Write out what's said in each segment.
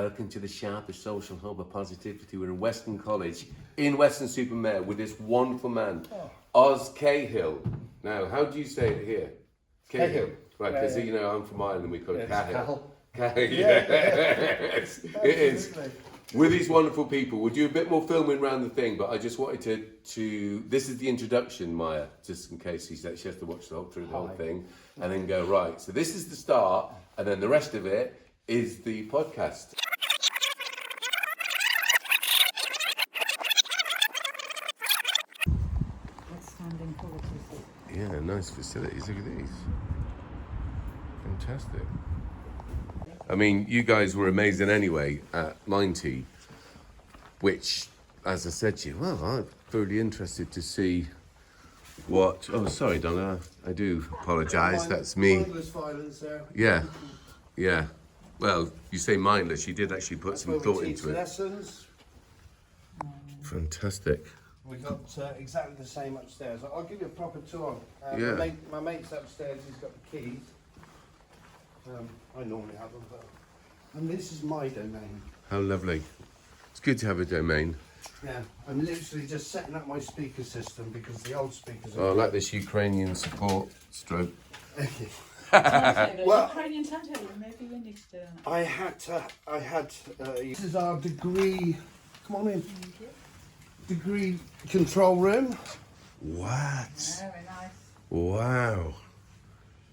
Welcome to the S.H.O.P, the social hub of positivity. We're in Weston College, in Weston-Super-Mare, with this wonderful man, Oz Cahill. Now, how do you say it here? Cahill. Right, because you know, I'm from Ireland, we call it Cahill. Cahill, yeah. Yes, it is. With these wonderful people, we'll do a bit more filming around the thing, but I just wanted to this is the introduction, Maya, just in case she has to watch through the whole thing, and then go, right, so this is the start, and then the rest of it is the podcast. Outstanding qualities. Yeah, nice facilities, look at these. Fantastic. I mean, you guys were amazing anyway at Minety, which, as I said to you, well, I'm really interested to see what... Oh, sorry, Donna, I do apologise, that's me. Mindless violence there. Yeah. Well, you say mindless, you did actually put some thought into it. Lessons. Fantastic. We got exactly the same upstairs. I'll give you a proper tour. Yeah. My mate's upstairs, he's got the keys. I normally have them, but... And this is my domain. How lovely. It's good to have a domain. Yeah, I'm literally just setting up my speaker system because the old speakers Oh, I like this Ukrainian support stroke. Well, Ukrainian timetable, maybe we need to do that. I had, this is our degree, come on in, degree control room. What? Very nice. Wow.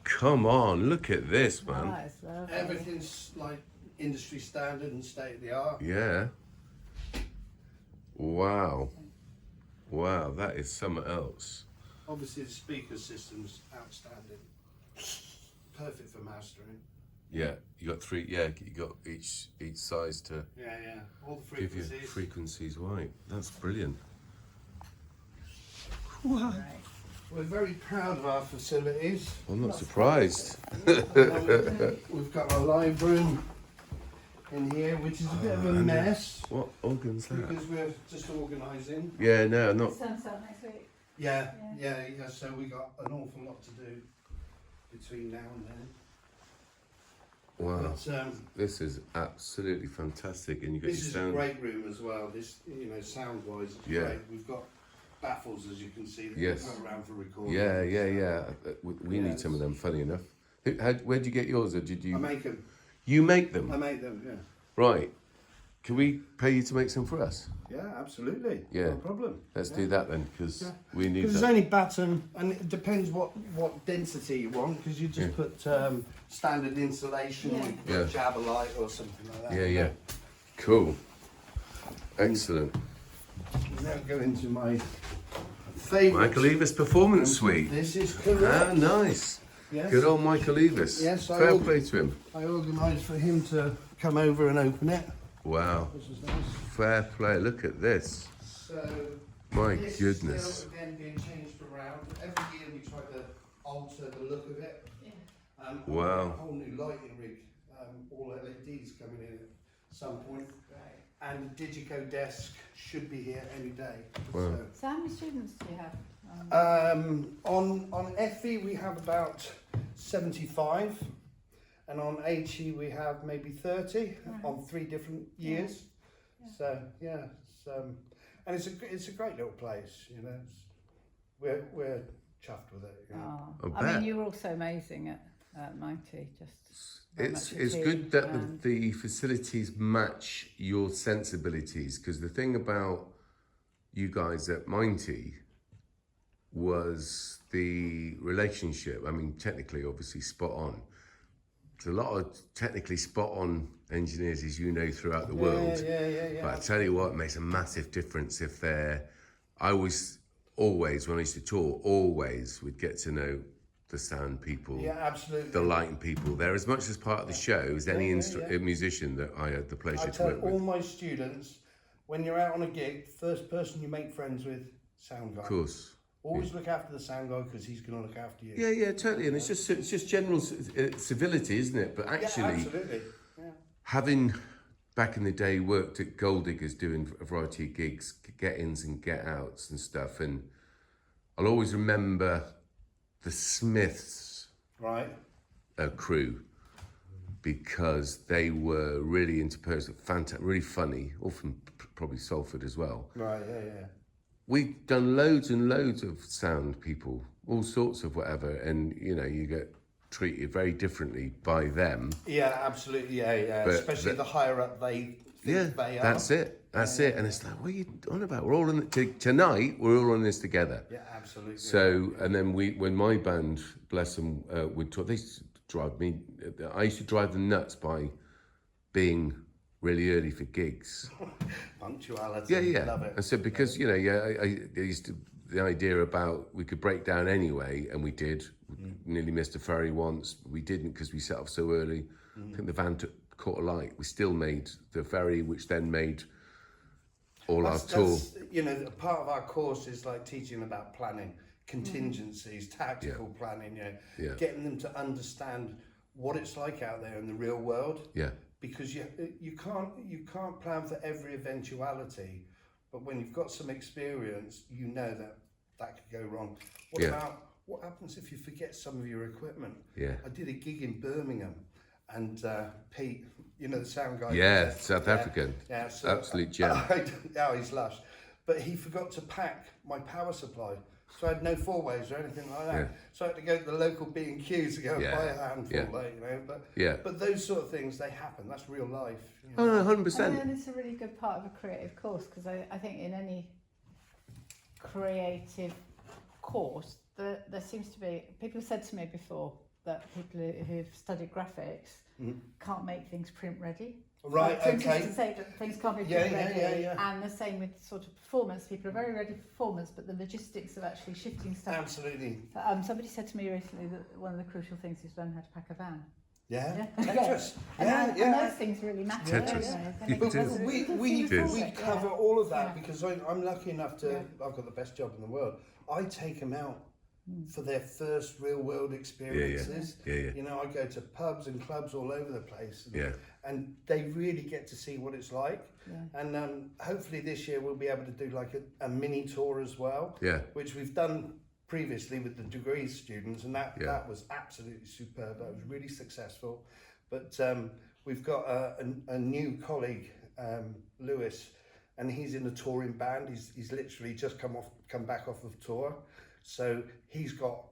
Come on, look at this, man. Nice, lovely. Everything's like industry standard and state of the art. Yeah. Wow. Wow, that is something else. Obviously the speaker system's outstanding. Perfect for mastering. Yeah, you got three, you got each size to Yeah, all the give you frequencies. frequencies, right. That's brilliant. Right. We're very proud of our facilities. I'm not surprised. We've got our live room in here, which is a bit of a mess What organ's that? because we're just organising. Yeah, no, not... Sunset next week. Yeah, so we got an awful lot to do between now and then. Wow. But, This is absolutely fantastic, and you got this your is sound. a great room as well. This, sound-wise, it's Yeah. great. We've got baffles, as you can see, that Yes. we put around for recording. Yeah. We need some of them. Funny enough. Where'd you get yours, or did you? I make them. You make them. I make them. Yeah. Right. Can we pay you to make some for us? Yeah, absolutely. Yeah. No problem. Let's do that then, because we need Because that. there's only batten, and it depends what density you want. Because you just put standard insulation, with Yeah. Jabalite or something like that. Yeah. Cool. Excellent. We now go into my favourite. Michael Eavis Performance Suite. This is correct. Ah, nice. Yes. Good old Michael Eavis. Yes, Fair play to him. I organised for him to come over and open it. Wow. Which was nice. Fair play. Look at this. So My this goodness. is still again being changed around. Every year we try to alter the look of it. Wow. We've got a whole new lighting rig, all LEDs coming in at some point. And the Digico desk should be here any day. Wow. So how many students do you have? On FE we have about 75, and on HE we have maybe 30 on 3 different years. So and it's a great little place, we're chuffed with it. Oh, I mean, you're also amazing at Minety. Just very It's much it's achieved, good that and the facilities match your sensibilities, because the thing about you guys at Minety was the relationship. I mean, technically, obviously, spot on. There's a lot of technically spot on engineers, as you know, throughout the world. Yeah. But I tell you what, it makes a massive difference if they're... I always, when I used to tour, always would get to know the sound people, Yeah, absolutely. the lighting people. They're as much as part of the show as any musician that I had the pleasure I to tell work all with. my students, when you're out on a gig, first person you make friends with, sound guy. Of course. Always look after the sound guy because he's going to look after you. Yeah, totally. And it's just general civility, isn't it? But actually, absolutely. Yeah. having back in the day worked at Gold Diggers doing a variety of gigs, get-ins and get-outs and stuff, and I'll always remember the Smiths Right. crew. because they were really into person, fantastic, really funny, all from probably Salford as well. Right, yeah. We've done loads and loads of sound people, all sorts of whatever, and you know, you get treated very differently by them. Yeah, absolutely, yeah. But Especially the higher up they think they are. That's it. And it's like, what are you on about? We're all in it tonight. We're all on this together. Yeah, absolutely. So, and then when my band, bless them, would talk, they used to drive me. I used to drive them nuts by being really early for gigs. Punctuality. Yeah. Love it. And so because I used to, the idea about we could break down anyway, and we did. We nearly missed a ferry once. We didn't because we set off so early. I think the van caught a light. We still made the ferry, which then made all our tour. Part of our course is like teaching about planning, contingencies, tactical planning. Getting them to understand what it's like out there in the real world. Yeah. Because you can't plan for every eventuality, but when you've got some experience, you know that could go wrong. What happens if you forget some of your equipment? Yeah. I did a gig in Birmingham, and Pete, the sound guy. Yeah, South African. Yeah, so absolute gem. He's lush. But he forgot to pack my power supply. So I had no four-ways or anything like that. Yeah. So I had to go to the local B&Q to go and buy a handful, But those sort of things, they happen. That's real life. Oh, no, 100%. And it's a really good part of a creative course, because I think in any creative course, there seems to be, people have said to me before that people who've studied graphics can't make things print ready. Right, okay. To say that things can't be print ready, and the same with sort of performance. People are very ready for performance, but the logistics of actually shifting stuff. Absolutely. Somebody said to me recently that one of the crucial things is learn how to pack a van. Yeah. Tetris. And those things really matter. Tetris. We cover all of that because I'm lucky enough to. I've got the best job in the world. I take them out for their first real world experiences. I go to pubs and clubs all over the place. And they really get to see what it's like. And hopefully this year we'll be able to do like a mini tour as well. Which we've done previously with the degree students, and that was absolutely superb. That was really successful. But we've got a new colleague, Lewis, and he's in a touring band. He's literally just come back off of tour, so he's got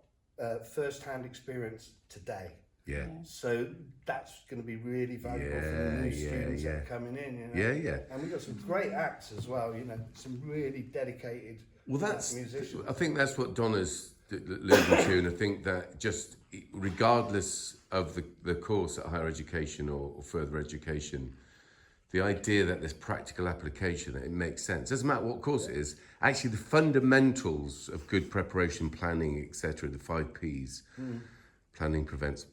first-hand experience today. So that's going to be really valuable for the new students that are coming in. And we've got some great acts as well. Some really dedicated. Well, musicians. I think that's what Donna's alluding to, and I think that just regardless of the course at higher education or further education, the idea that there's practical application, that it makes sense. Doesn't matter what course it is. Actually, the fundamentals of good preparation, planning, etc., the 5 Ps, planning prevents,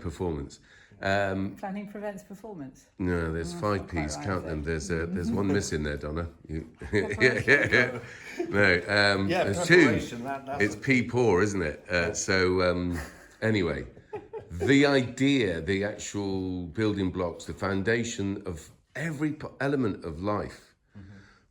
performance. Planning prevents performance. No, there's 5 Ps. Right, count them. There's one missing there, Donna. No, there's 2. It's P poor, isn't it? Anyway, the idea, the actual building blocks, the foundation of every element of life.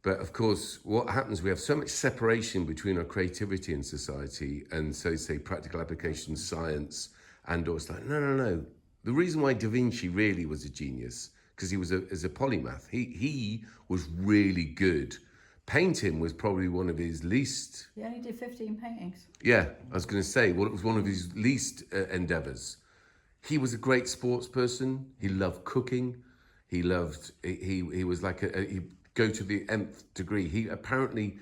But of course, what happens, we have so much separation between our creativity in society and, so say, practical application, science, and it's like, no. The reason why Da Vinci really was a genius, because he was a polymath. He was really good. Painting was probably one of his least... He only did 15 paintings. Yeah, I was going to say, well, it was one of his least endeavours. He was a great sports person. He loved cooking. He was like he'd go to the nth degree. He apparently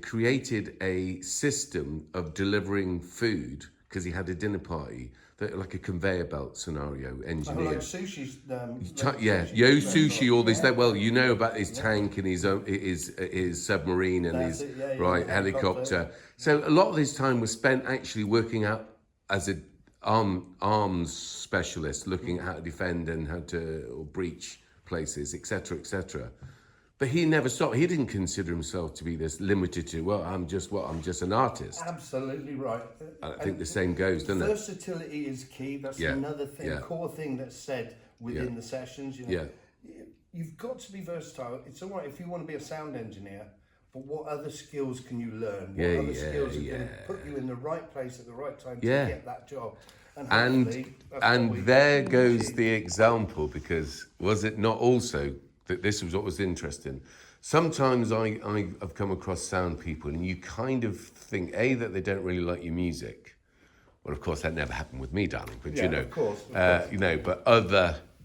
created a system of delivering food, because he had a dinner party, like a conveyor belt scenario engineer. Like sushi's. Sushi, all this. Well, you know about his tank and his submarine and his helicopter. So a lot of his time was spent actually working out as a arms specialist, looking at how to defend and how to breach places, etc., etc. But he never stopped. He didn't consider himself to be this limited to, I'm just an artist. Absolutely right. I think the same goes, doesn't it? Versatility is key. That's another thing, core thing that's said within the sessions. You've got to be versatile. It's all right if you want to be a sound engineer, but what other skills can you learn? What other skills are going to put you in the right place at the right time to get that job? hopefully that's what we And there can goes achieve. the example, because was it not also that this was what was interesting? Sometimes I've come across sound people and you kind of think, A, that they don't really like your music. Well, of course, that never happened with me, darling, but Yeah, you know, of course. you know, but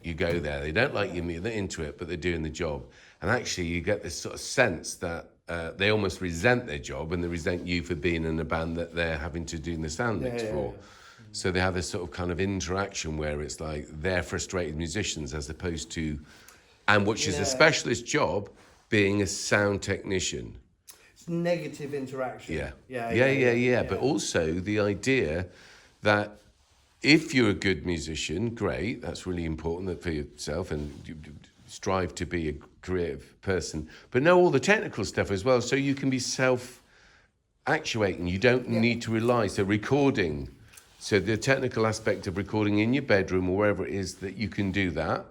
you go there, they don't like your music, they're into it, but they're doing the job. And actually you get this sort of sense that they almost resent their job, and they resent you for being in a band that they're having to do the sound mix for. So they have this sort of kind of interaction where it's like they're frustrated musicians as opposed to, and which is a specialist job, being a sound technician. It's negative interaction. Yeah. But also the idea that if you're a good musician, great, that's really important for yourself, and you strive to be a creative person, but know all the technical stuff as well, so you can be self-actuating. You don't need to rely. So recording, so the technical aspect of recording in your bedroom or wherever it is, that you can do that.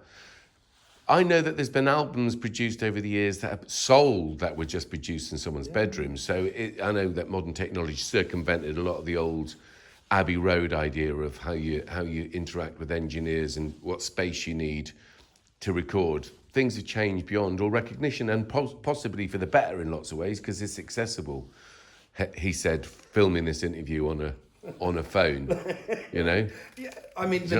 I know that there's been albums produced over the years that have sold that were just produced in someone's bedroom. So I know that modern technology circumvented a lot of the old Abbey Road idea of how you interact with engineers and what space you need to record. Things have changed beyond all recognition, and possibly for the better in lots of ways, because it's accessible. He said, filming this interview on a phone, you know? Yeah, I mean, the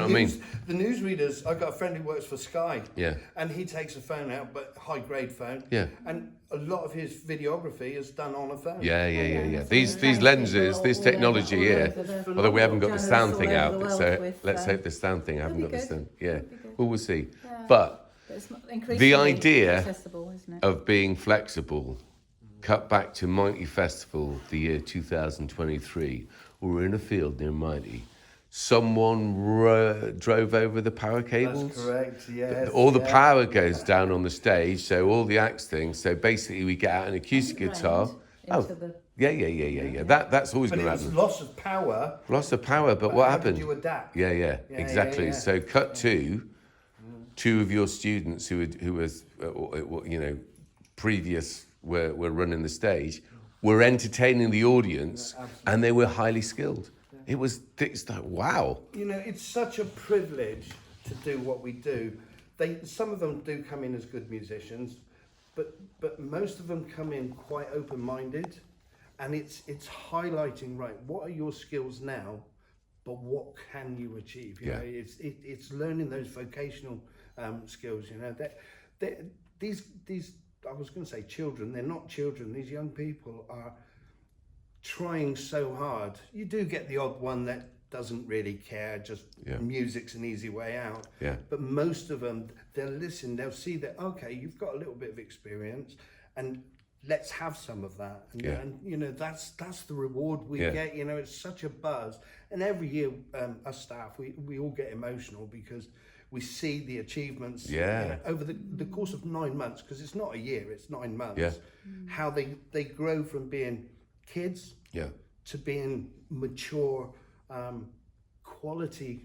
newsreaders, I've got a friend who works for Sky. Yeah. And he takes a phone out, but high-grade phone. Yeah. And a lot of his videography is done on a phone. Yeah. These lenses, this technology here, although we haven't got the sound thing out, so let's hope the sound thing, I haven't got the sound. Yeah, well, we'll see. But the idea accessible, isn't it? of being flexible, cut back to Minety Festival, the year 2023, we were in a field near Minety. Someone drove over the power cables. That's correct, yes. All the power goes down on the stage, so all the acts things. So basically, we get out an acoustic guitar. Yeah. That's always going to happen. But it was loss of power. Loss of power, but what how happened? did you adapt? Yeah, exactly. Yeah. So cut to two of your students who was previous were running the stage, were entertaining the audience, and they were highly skilled. It's like, wow. You know, it's such a privilege to do what we do. Some of them do come in as good musicians, but most of them come in quite open-minded, and it's highlighting, right, what are your skills now, but what can you achieve? You know, it's learning those vocational skills. You know, these I was going to say children. They're not children. These young people are trying so hard. You do get the odd one that doesn't really care, just music's an easy way out. Yeah. But most of them, they'll listen, they'll see that, okay, you've got a little bit of experience, and let's have some of that. And you know, that's the reward we get. You know, it's such a buzz. And every year, us staff, we all get emotional because we see the achievements over the course of 9 months, because it's not a year, it's 9 months. How they grow from being kids to being mature, quality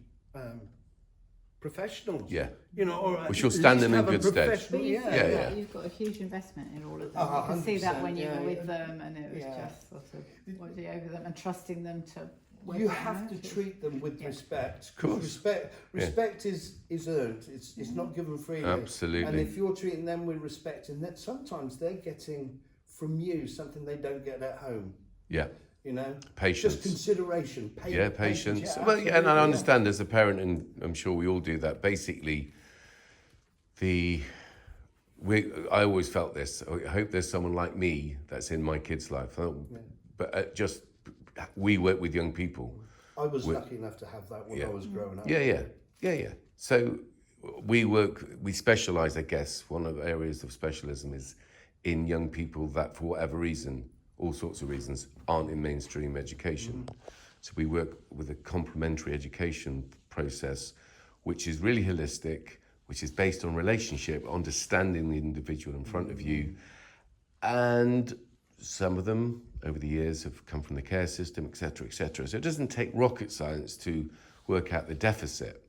professionals. Yeah. You know, or which will stand them in good stead. You've got a huge investment in all of them. You can see that when you were with them, and it was just sort of watching over them and trusting them to. You have to treat them with respect. Of course. Respect is earned. It's not given freely. Absolutely. And if you're treating them with respect, and that sometimes they're getting from you something they don't get at home. Yeah. You know, patience, just consideration. Patience. Well, and I understand as a parent, and I'm sure we all do that. Basically, I always felt this. I hope there's someone like me that's in my kid's life. But we work with young people. I was lucky enough to have that when I was growing up. Yeah. So we specialise, I guess. One of the areas of specialism is in young people that, for whatever reason, all sorts of reasons, aren't in mainstream education. So we work with a complementary education process, which is really holistic, which is based on relationship, understanding the individual in front of you. And some of them, over the years, have come from the care system, etc., etc. So it doesn't take rocket science to work out the deficit.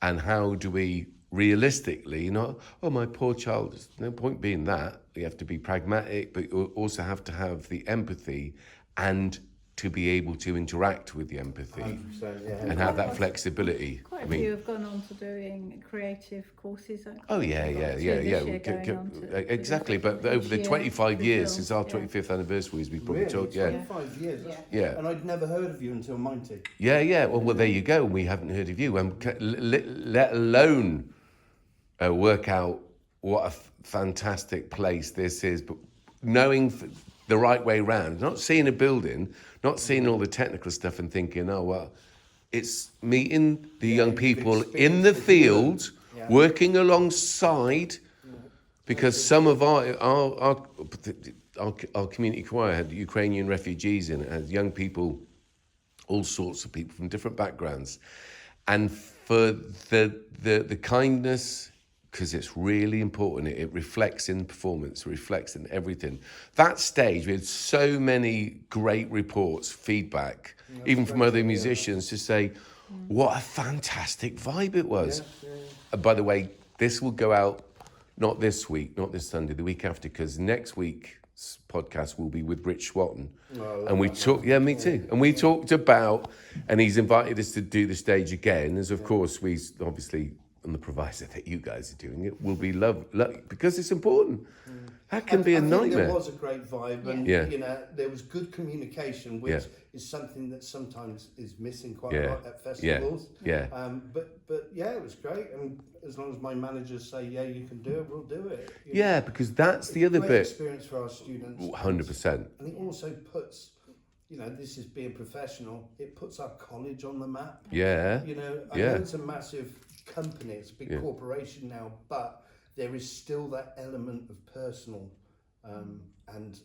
And how do we realistically, my poor child, there's no point being that. You have to be pragmatic, but you also have to have the empathy and to be able to interact with the empathy 100%, yeah. and have that flexibility. Quite a few have gone on to doing creative courses. Oh yeah. Exactly. But over the 25 years since our 25th anniversry, as we probably Really? talked, yeah. 25 years? Yeah. And I'd never heard of you until Minety. Yeah. Well, there you go. We haven't heard of you, let alone work out what a fantastic place this is. But knowing the right way round, not seeing a building, not seeing all the technical stuff and thinking, oh, well, it's meeting the young people in the field, working alongside, because some of our community choir had Ukrainian refugees in it, had young people, all sorts of people from different backgrounds. And for the kindness, because it's really important, it reflects in performance, it reflects in everything. That stage, we had so many great reports, feedback, even from other musicians, to say, what a fantastic vibe it was. By the way, this will go out not this week, not this Sunday, the week after, because next week's podcast will be with Rich Swatton. And we talked, me too. And we talked about, and he's invited us to do the stage again, as of course we obviously, on the proviso that you guys are doing it, will be love because it's important. That can be a nightmare. There was a great vibe, and you know, there was good communication, which is something that sometimes is missing quite a lot at festivals. But yeah, it was great, and as long as my managers say you can do it, we'll do it. Because that's the other great bit. Experience for our students. 100%. And it also puts, you know, this is being professional. It puts our college on the map. Yeah. You know, I know it's a massive company, it's a big corporation now, but there is still that element of personal and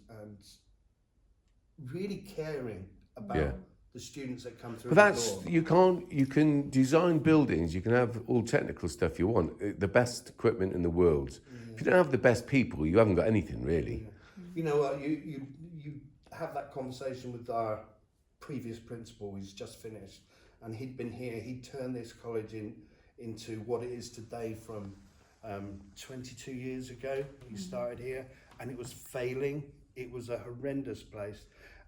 really caring about the students that come through. But that's, you can design buildings, you can have all technical stuff you want, the best equipment in the world. If you don't have the best people, you haven't got anything really. You know what, you have that conversation with our previous principal, he's just finished, and he'd been here, he turned this college into what it is today from 22 years ago. He started here, and it was failing. It was a horrendous place,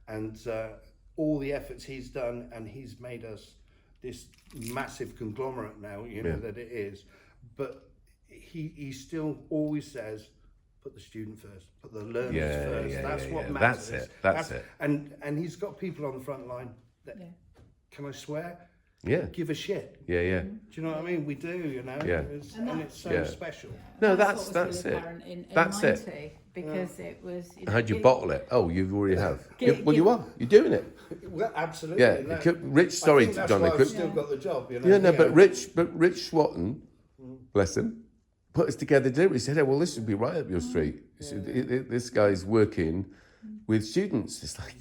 and all the efforts he's done, and he's made us this massive conglomerate now, you know, that it is. But he still always says, put the student first, put the learners first. That's what matters. That's it. And he's got people on the front line that, can I swear? Yeah. Give a shit. Yeah. Do you know what I mean? We do, you know. Yeah. And it's so special. No, that's what was really it. apparent in That's Minety, it. Because it was. You know, How'd you bottle it? Oh, you already have. Well, you are. You're doing it. Well, absolutely. Yeah. No, Rich, sorry, I think that's Donna. why I've still got the job, you know. Yeah, no, but Rich Swatton, bless him, put us together deliberately. He said, well, this would be right up your street. This guy's working with students. It's like,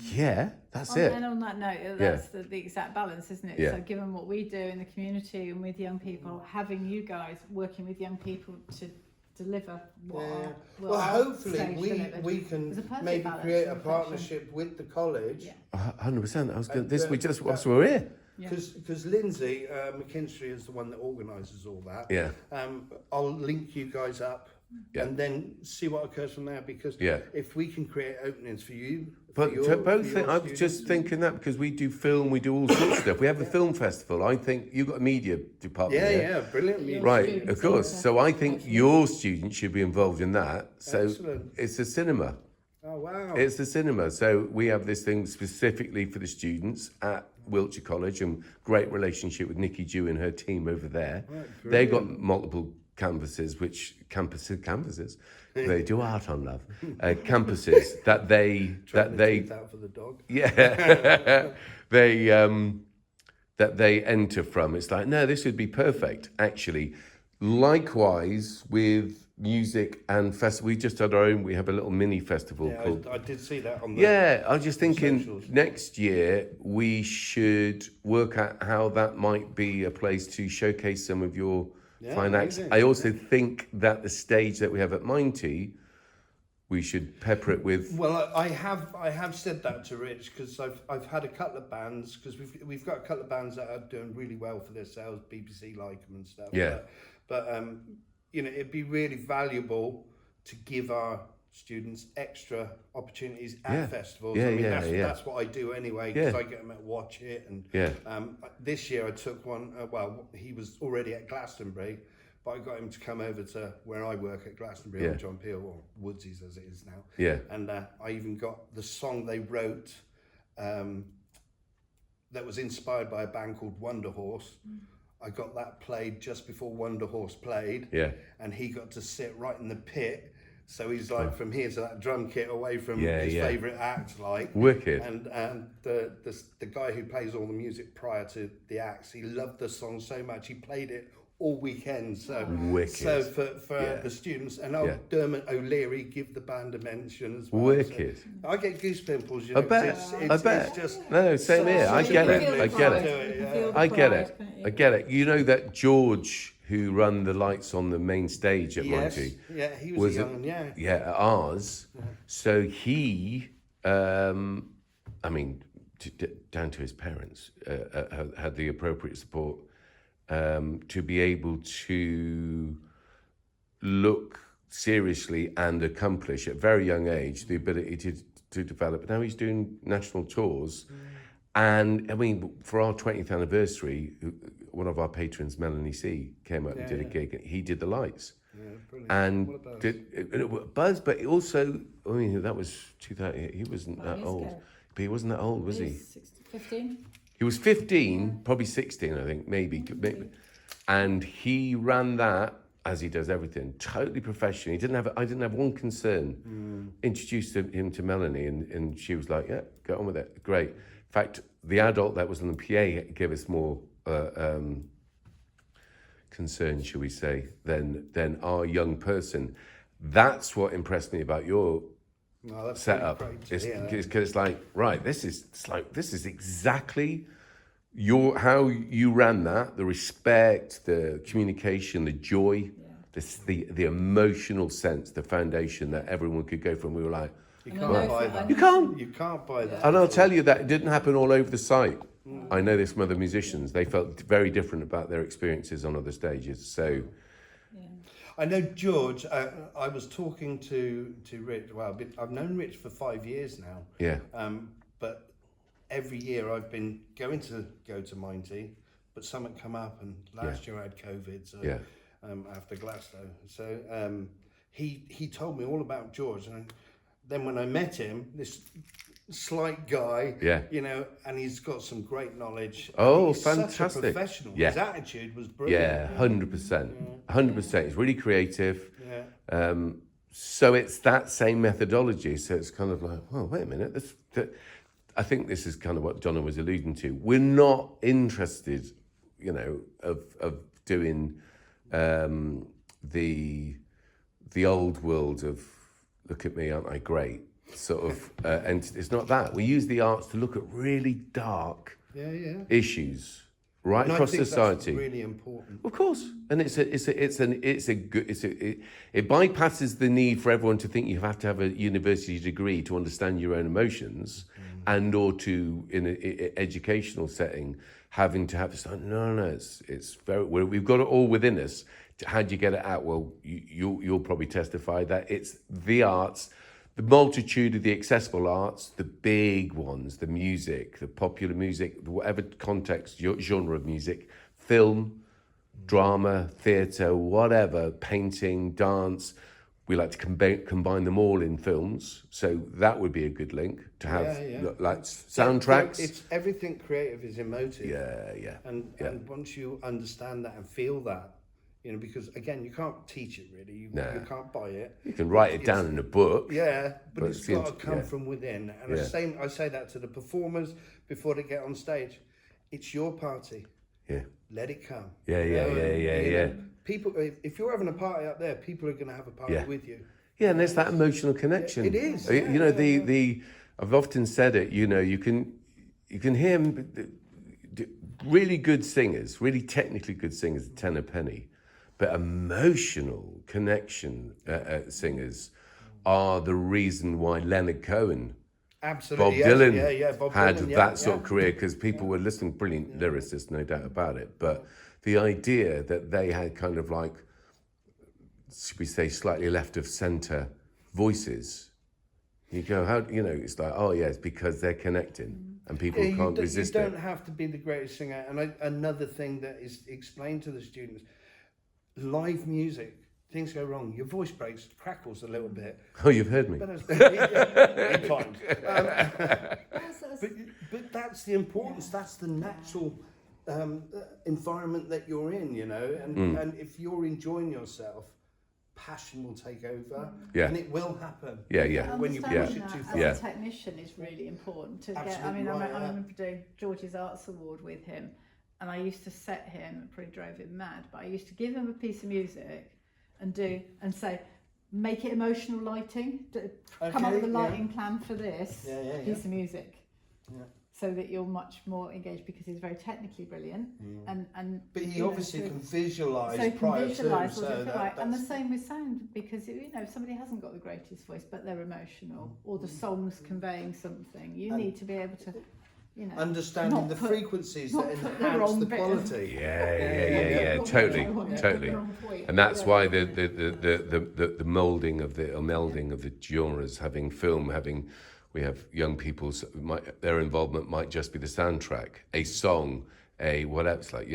that's it. And on that note, that's the exact balance, isn't it? Yeah. So given what we do in the community and with young people, having you guys working with young people to deliver well, hopefully we can maybe create a partnership with the college. 100%. I was going. This we just whilst we're here. Because Lindsay McKinstry is the one that organises all that. Yeah. I'll link you guys up. And then see what occurs from there, because if we can create openings for you, I was just thinking that, because we do film, we do all sorts of stuff. We have a film festival. I think you've got a media department. Yeah, brilliant media. Right, of course. So I think your students should be involved in that. So it's a cinema. Oh wow! It's a cinema. So we have this thing specifically for the students at Wiltshire College, and great relationship with Nikki Dew and her team over there. Right, they got multiple campuses they do art on love campuses that they out for the dog. that they enter from. It's like, no, this would be perfect actually. Likewise with music and festival, we just had our own, we have a little mini festival called I did see that on the I was just thinking socials. Next year we should work out how that might be a place to showcase some of your fine acts. I also think that the stage that we have at Minety, we should pepper it with. Well, I have said that to Rich, because I've had a couple of bands, because we've got a couple of bands that are doing really well for their sales. BBC like them and stuff. Yeah. But you know, it'd be really valuable to give our students extra opportunities at festivals. Yeah, I mean, yeah, that's what I do anyway, because Yeah. I get them at Watch It. And Yeah. this year I took one, well, he was already at Glastonbury, but I got him to come over to where I work at Glastonbury, or John Peel, or Woodsies as it is now. Yeah. And I even got the song they wrote that was inspired by a band called Wonder Horse. I got that played just before Wonder Horse played. Yeah. And he got to sit right in the pit. So he's like from here to that drum kit, away from his Yeah. favourite act, like. Wicked. And the guy who plays all the music prior to the acts, he loved the song so much, he played it all weekend. So Wicked. So for the students, and Dermot O'Leary give the band a mention as well. Wicked. So I get goose pimples, you know. I bet. 'cause I bet. It's just, No, same here. I such a get it. privilege I get to it. do it, yeah. Feel the I get pride, it. can't you? I get it. You know that George, who run the lights on the main stage at Yes, Minety, yeah, he was young, yeah. yeah, at ours. So he, I mean, down to his parents, had the appropriate support to be able to look seriously and accomplish at a very young age the ability to develop. Now he's doing national tours. And I mean, for our 20th anniversary, one of our patrons, Melanie C, came up and did a gig. He did the lights. Yeah, brilliant. And What a buzz. did buzz, but also, I mean, that was 2000. He wasn't that years old, ago. but he wasn't that old, was he? 15? He was 15, probably 16, I think, maybe. And he ran that as he does everything, totally professionally. I didn't have one concern. Introduced him to Melanie, and she was like, "Yeah, get on with it, great." In fact, the adult that was on the PA gave us more concern, shall we say, than our young person. That's what impressed me about your No, that's setup. pretty great to It's hear that. because it's like, right, this is exactly how you ran that. The respect, the communication, the joy, the emotional sense, the foundation that everyone could go from. We were like, You And can't I know buy for- that. you can't. You can't buy that. And I'll tell you that it didn't happen all over the site. I know this from other musicians. They felt very different about their experiences on other stages. So, I know George. I was talking to Rich. Well, I've known Rich for 5 years now. yeah, But every year I've been going to Minety, but something come up, and last year I had COVID. So Yeah. after Glasgow, so he told me all about George, and then when I met him, this slight guy, you know, and he's got some great knowledge. Oh, he's such a fantastic. professional. Yeah. His attitude was brilliant. yeah, 100%. 100%. It's really creative. Yeah. So it's that same methodology. So it's kind of like, well, wait a minute. I think this is kind of what Donna was alluding to. We're not interested, you know, of doing the old world of look at me, aren't I great? Sort of, and it's not that. We use the arts to look at really dark issues right And I across think society. that's really important. Of course, and it bypasses the need for everyone to think you have to have a university degree to understand your own emotions, and or to in an educational setting having to have this. No, it's very. We've got it all within us. How do you get it out? Well, you'll probably testify that it's the arts. The multitude of the accessible arts, the big ones, the music, the popular music, whatever context, genre of music, film, drama, theatre, whatever, painting, dance. We like to combine them all in films. So that would be a good link to have like soundtracks. It's everything creative is emotive. Yeah. And once you understand that and feel that, you know, because again, you can't teach it really. You can't buy it. You can write it down in a book. Yeah, but it's got to it's- come from within. And I say that to the performers before they get on stage. It's your party. Yeah. Let it come. Yeah. You know, people, if you're having a party up there, people are going to have a party with you. Yeah, and there's that emotional connection. It is, You know, the I've often said it. You know, you can hear really good singers, really technically good singers, tenor penny, but emotional connection singers are the reason why Leonard Cohen, Absolutely. Bob Dylan Bob had Dylan, that sort of career, because people were listening, brilliant lyricists, no doubt about it. But the idea that they had kind of like, should we say, slightly left of centre voices, you go, how, you know, it's like, oh yeah, it's because they're connecting and people can't resist you it. don't have to be the greatest singer. And another thing that is explained to the students, live music, things go wrong, your voice breaks, crackles a little bit. Oh, you've heard me. But at times. But that's the importance, that's the natural environment that you're in, you know, and if you're enjoying yourself, passion will take over, and it will happen. When you Understanding push it too that far. as a technician is really important to get. I Absolutely mean, right, I remember doing George's Arts Award with him, and I used to set him, it probably drove him mad, but I used to give him a piece of music and say, make it emotional lighting. Come up with a lighting plan for this piece of music. Yeah. So that you're much more engaged, because he's very technically brilliant, but he obviously can visualise and the same with sound, because you know, if somebody hasn't got the greatest voice but they're emotional, or the song's conveying something, you need to be able to, you know, understanding the frequencies that enhance the quality. Totally. And that's why the moulding of the melding of the genres, having film, we have young people, their involvement might just be the soundtrack, a song, a whatever. It's like,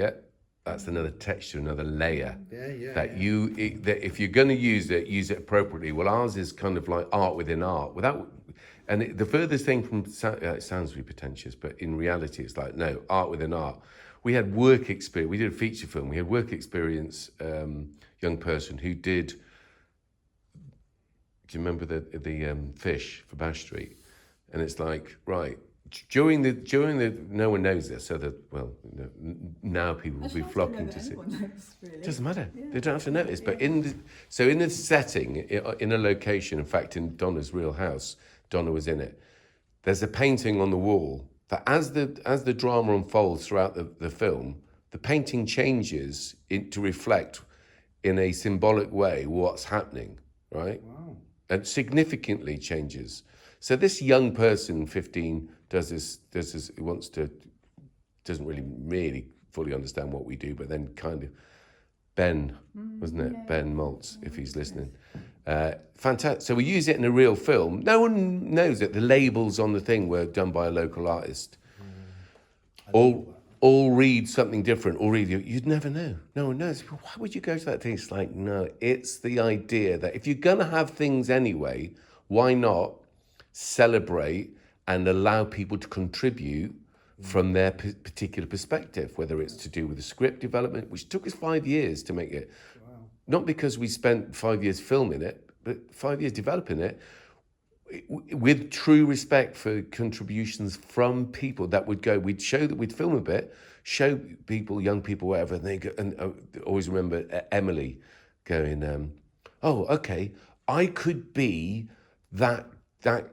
that's another texture, another layer. That if you're going to use it appropriately. Well, ours is kind of like art within art. The furthest thing from, it sounds really pretentious, but in reality, it's like, no, art within art. We had work experience. We did a feature film. We had work experience, young person who did. Do you remember the fish for Bash Street? And it's like, right, during the no one knows this, so that, well, now people will be flocking to see. It doesn't matter. They don't have to notice. But in the setting, in a location, in fact, in Donna's real house, Donna was in it. There's a painting on the wall that, as the drama unfolds throughout the film, the painting changes to reflect in a symbolic way what's happening, right? Wow. And significantly changes. So this young person, 15, does this, doesn't really fully understand what we do, but then kind of, Ben, wasn't it? Ben Maltz, if he's listening. Fantastic. So we use it in a real film. No one knows it. The labels on the thing were done by a local artist. All read something different, you'd never know. No one knows. Why would you go to that thing? It's like, no, it's the idea that if you're going to have things anyway, why not celebrate and allow people to contribute from their particular perspective, whether it's to do with the script development, which took us 5 years to make it. Wow. Not because we spent 5 years filming it, but 5 years developing it, with true respect for contributions from people that would go, we'd film a bit, show people, young people, whatever, and they go, and always remember Emily going, oh, okay, I could be that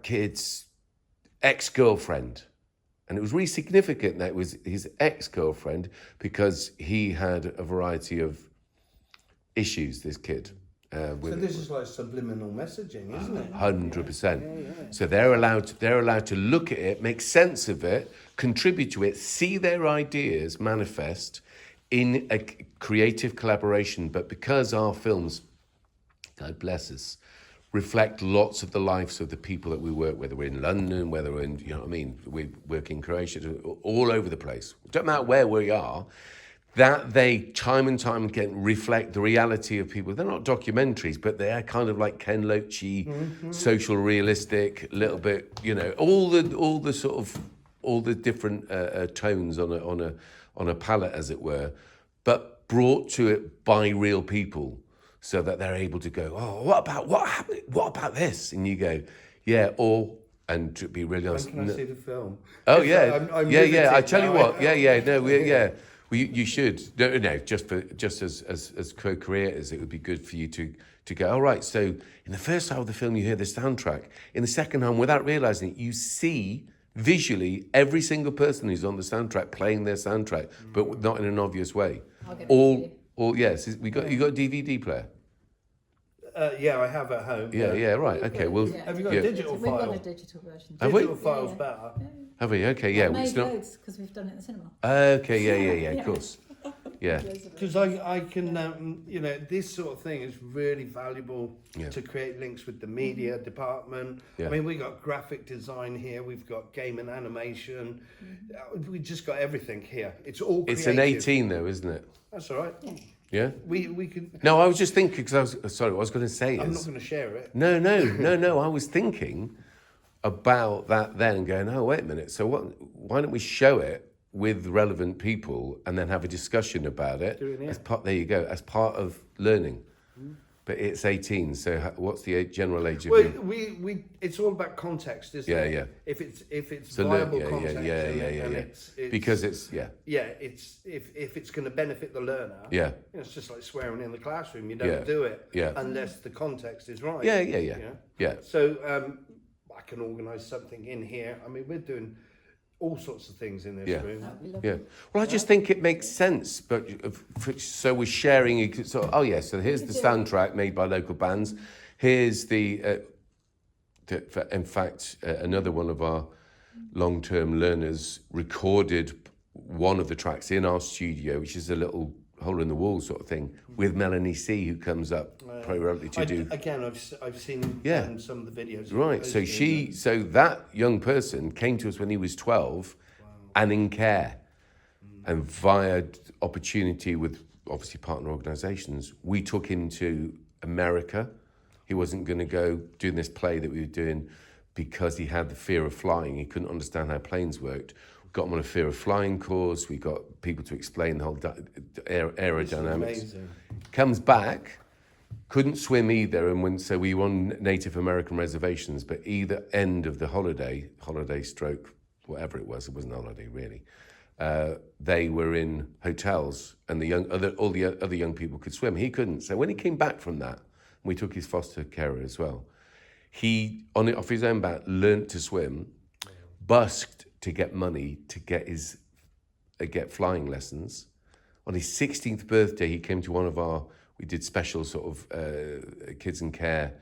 kid's ex-girlfriend. And it was really significant that it was his ex-girlfriend, because he had a variety of issues, this kid. So this is like subliminal messaging, isn't it? 100%. So they're allowed to look at it, make sense of it, contribute to it, see their ideas manifest in a creative collaboration. But because our films, God bless us, reflect lots of the lives of the people that we work, whether we're in London, whether we're in, we work in Croatia, all over the place. It doesn't matter where we are, that they time and time again reflect the reality of people. They're not documentaries, but they're kind of like Ken Loachy, social realistic, little bit, all the different tones on a palette, as it were, but brought to it by real people, so that they're able to go, oh, what happened? What about this? And you go, yeah, and to be really honest, when can I see the film? Oh yeah, I'm yeah. I tell you now. what, yeah. Well, you should. No, just as co-creators, it would be good for you to go, all right, so in the first half of the film, you hear the soundtrack. In the second half, without realising it, you see visually every single person who's on the soundtrack playing their soundtrack, but not in an obvious way. Yes, you got a DVD player? Yeah, I have at home. Yeah, right. Okay, well... Have you got a digital file? We've got a digital version. Digital file's better. Have we? Okay, yeah. We've made loads, because we've done it in the cinema. Okay, yeah, of course. Yeah. Because I can, you know, this sort of thing is really valuable Yeah. to create links with the media department. Yeah. I mean, we got graphic design here, we've got game and animation. We just got everything here. It's all creative. It's an 18 though, isn't it? That's all right. Yeah. We can. No, I was just thinking because what I was going to say I'm is not going to share it. no. I was thinking about that then, and going, oh wait a minute. So why don't we show it with relevant people and then have a discussion about it? Do it, yeah. As part, there you go, as part of learning. But it's 18. So what's the general age of Well, you? we it's all about context, isn't Yeah, it? yeah. If it's So viable yeah, context, yeah. and it's Because it's it's if it's going to benefit the learner. Yeah. You know, it's just like swearing in the classroom. You don't Yeah. do it Yeah. unless the context is right. Yeah. So I can organise something in here. I mean, we're doing all sorts of things in this Yeah. room. Yeah. Well, I just think it makes sense. But so we're sharing. So so here's the soundtrack made by local bands. Here's in fact, another one of our long-term learners recorded one of the tracks in our studio, which is a little hole in the wall sort of thing, with Melanie C, who comes up periodically to do. Again, I've seen some of the videos. Right, so that young person came to us when he was 12 and in care. And via opportunity with obviously partner organisations, we took him to America. He wasn't going to go doing this play that we were doing because he had the fear of flying. He couldn't understand how planes worked. We got him on a fear of flying course. We got people to explain the whole aerodynamics. Comes back. Couldn't swim either, and so we were on Native American reservations, but either end of the holiday stroke, whatever it wasn't a holiday really, they were in hotels, and all the other young people could swim. He couldn't. So when he came back from that, we took his foster carer as well. He, off his own bat, learnt to swim, busked to get money to get flying lessons. On his 16th birthday, he came to one of our. We did special sort of kids in care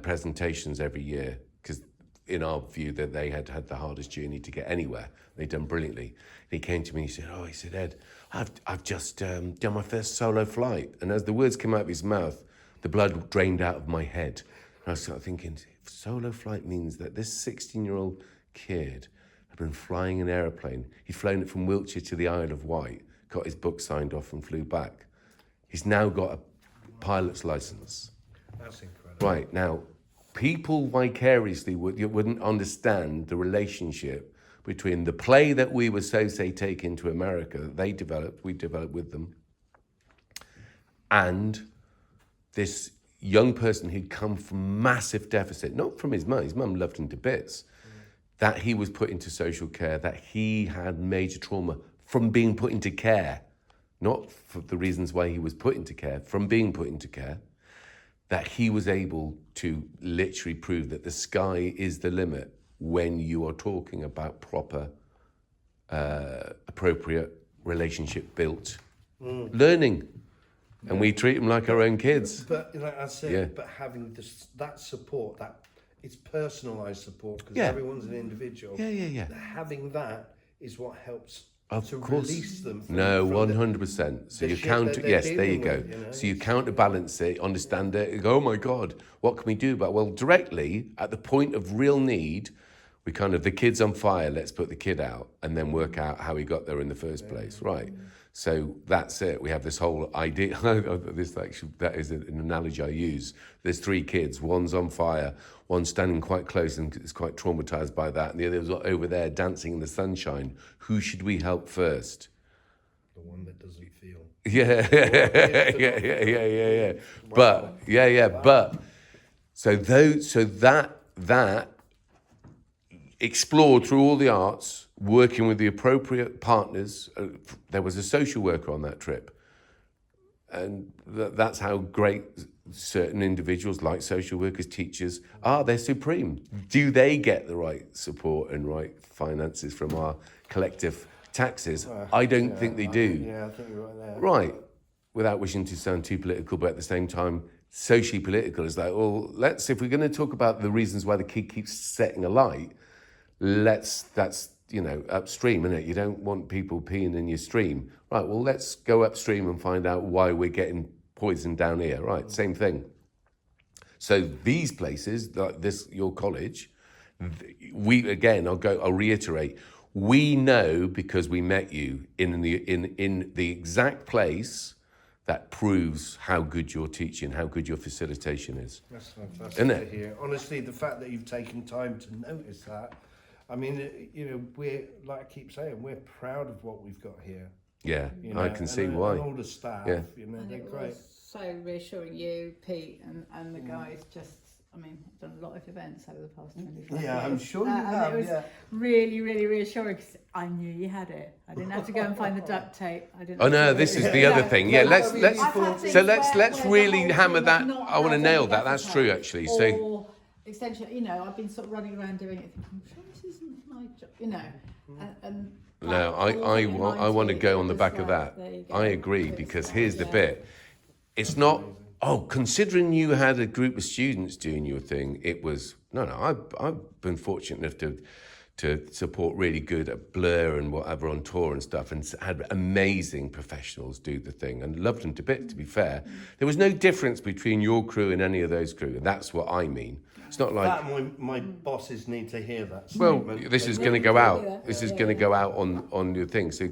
presentations every year because in our view that they had the hardest journey to get anywhere. They'd done brilliantly. And he came to me and he said, Ed, I've just done my first solo flight. And as the words came out of his mouth, the blood drained out of my head. And I started thinking, solo flight means that this 16-year-old kid had been flying an aeroplane. He'd flown it from Wiltshire to the Isle of Wight, got his book signed off and flew back. He's now got a pilot's license. That's incredible. Right, now, people vicariously wouldn't understand the relationship between the play that we were taking to America, that we developed with them, and this young person who'd come from massive deficit, not from his mum loved him to bits, that he was put into social care, that he had major trauma from being put into care, not for the reasons why he was put into care, from being put into care, that he was able to literally prove that the sky is the limit when you are talking about proper, appropriate, relationship-built learning. And we treat them like our own kids. But like I said, but having that support, that it's personalised support because everyone's an individual. Yeah. Having that is what helps to course. release them. From, 100%. So you counter, yes, there you go. So you counterbalance it, understand it, you go, oh my God, what can we do about it? Well, directly, at the point of real need, we the kid's on fire, let's put the kid out and then work out how he got there in the first place, right? So that's it. We have this whole idea. That is an analogy I use. There's three kids. One's on fire. One's standing quite close and is quite traumatized by that. And the other's over there dancing in the sunshine. Who should we help first? The one that doesn't feel. Yeah. But so that explored through all the arts, working with the appropriate partners. There was a social worker on that trip. And that's how great certain individuals like social workers, teachers are. They're supreme. Do they get the right support and right finances from our collective taxes? I don't think they do. Yeah, I think you're right there. Right. Without wishing to sound too political, but at the same time, socially political is like, well, if we're going to talk about the reasons why the kid keeps setting alight, that's upstream, innit? You don't want people peeing in your stream. Right, well, let's go upstream and find out why we're getting poisoned down here. Right, same thing. So these places, like this, your college, I'll reiterate, we know because we met you in the exact place that proves how good your teaching, how good your facilitation is. That's fantastic Isn't to it? hear. Honestly, the fact that you've taken time to notice that, I mean, we're, like I keep saying, we're proud of what we've got here. Yeah, I can see why. And all the staff, Yeah. And they're it great. was so reassuring. You, Pete, and the guys just, I mean, I've done a lot of events over the past 25 years. Yeah, I'm sure you And have, it was yeah. really, really reassuring because I knew you had it. I didn't have to go and find the duct tape. I didn't. Oh no, have to- this is the other thing. Yeah, let's I've had things let's where really the whole hammer thing that. was not I want to having nail the that. That's duct true, tape actually. So or extension, I've been sort of running around doing it, thinking, I'm sure this isn't my job, and no, I want to go on the back of that. I agree, because here's the bit. It's not. Oh, considering you had a group of students doing your thing, it was no. I've been fortunate enough to support really good at Blur and whatever on tour and stuff, and had amazing professionals do the thing, and loved them to bits. To be fair, there was no difference between your crew and any of those crew, and that's what I mean. It's not like my bosses need to hear that well, statement. this is going to go out. This is going to go out on your thing. So,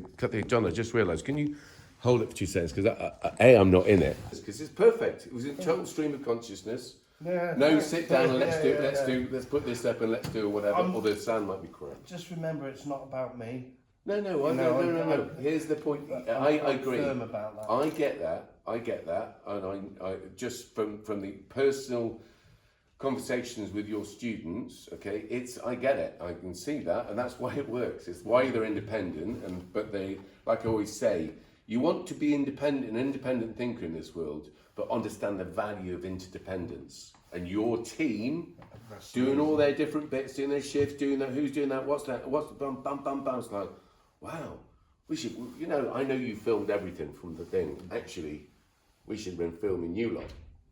Donna, I just realised. Can you hold it for 2 seconds? Because I'm not in it. Because it's perfect. It was in total stream of consciousness. Yeah, No, thanks. sit down and let's Yeah, do. Let's put this up and let's do whatever. Or the sound might be correct. Just remember, it's not about me. No. Here's the point. I agree. Firm about that. I get that, and I just from the personal conversations with your students, okay, I get it, I can see that, and that's why it works. It's why they're independent, but they, like I always say, you want to be an independent thinker in this world, but understand the value of interdependence. And your team doing all their different bits, doing their shifts, doing that, who's doing that, what's bum, it's like, wow, we should, I know you filmed everything from the thing. Actually, we should have been filming you lot.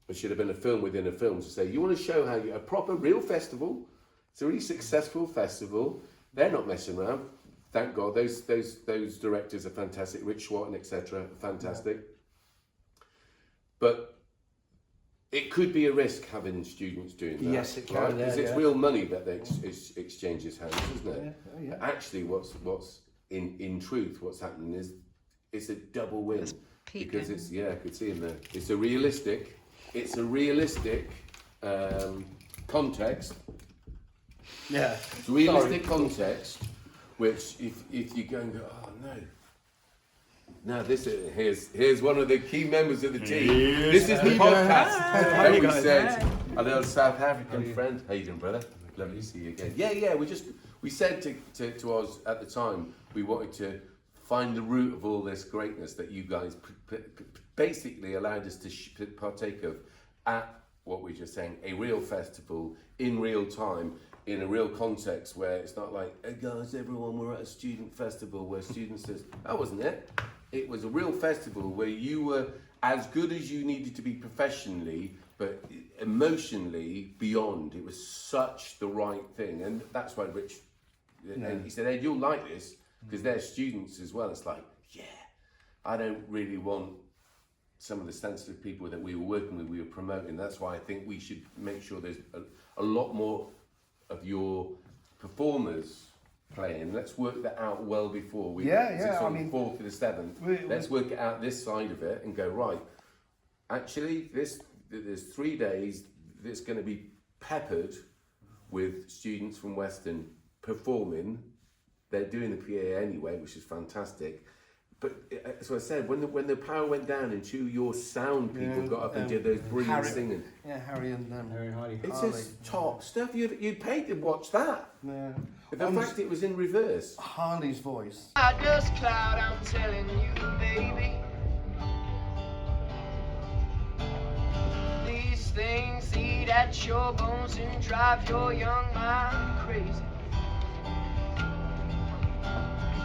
It should have been a film within a film to say, you want to show how a proper real festival, it's a really successful festival, they're not messing around. Thank God, those directors are fantastic, Rich Schwartz, etc., fantastic. Yeah. But it could be a risk having students doing that. Yes, it can. Right? Because it's real money that they exchanges hands, isn't it? Yeah. But actually, what's in truth, what's happening is it's a double win. Because it's I could see him there. It's a realistic context. Yeah. It's a realistic context, which if you go and go, oh no. Now here's one of the key members of the team. This is the podcast. Like we said, a little South African friend. How you doing, brother? Lovely to see you again. Yeah. We said to us at the time, we wanted to find the root of all this greatness that you guys basically allowed us to partake of at what we're just saying, a real festival in real time, in a real context where it's not like, hey guys, everyone, we're at a student festival where students says, that wasn't it. It was a real festival where you were as good as you needed to be professionally, but emotionally beyond. It was such the right thing. And that's why Rich, and he said, Ed, you'll like this, because they're students as well. It's like, yeah, I don't really want some of the sensitive people that we were working with, we were promoting. That's why I think we should make sure there's a lot more of your performers playing. Let's work that out well before we. It's on the 4th to the 7th. Let's work it out this side of it and go, right, actually, there's 3 days that's going to be peppered with students from Weston performing. They're doing the PA anyway, which is fantastic. But as I said, when the power went down and your sound people got up and did those brilliant singing. Yeah, Harry and Harley. It's just top stuff. You'd pay to watch that. Yeah. The fact it was in reverse. Harley's voice. I just cloud, I'm telling you, baby. These things eat at your bones and drive your young mind crazy.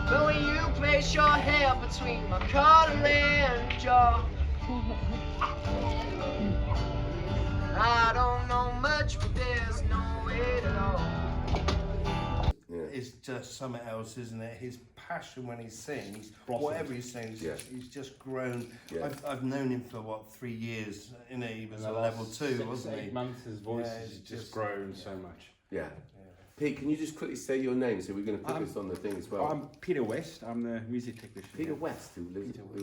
But when you place your hair between my cartilage jaw, I don't know much, but there's no way at all. is just something else, isn't it? His passion when he sings, Blossomed. whatever he sings, Yeah. he's just grown. Yeah. I've known him for what, 3 years. You know, he was In a the level last 2, 6, wasn't 8 he? months, his voice Yeah, has it's just just- grown so much. Yeah. Pete, can you just quickly say your name? So we're going to put this on the thing as well. I'm Peter West. I'm the music technician. Peter West, who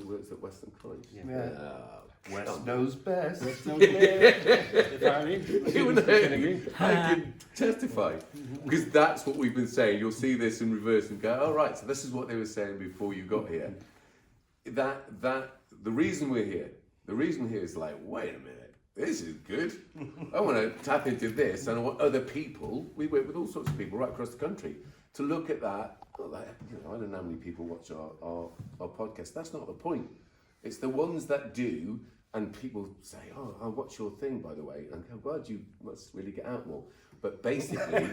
works at Weston College. Yeah. Oh, West come knows best. West knows best. If only. You know, Kidding me? I can testify because that's what we've been saying. You'll see this in reverse and go, "Oh right, so this is what they were saying before you got here." That the reason we're here, is like, wait a minute, this is good. I want to tap into this, and I want other people. We work with all sorts of people right across the country to look at that. Like, I don't know how many people watch our podcast. That's not the point. It's the ones that do. And people say, "Oh, I'll watch your thing, by the way." And I'm glad you must really get out more. But basically,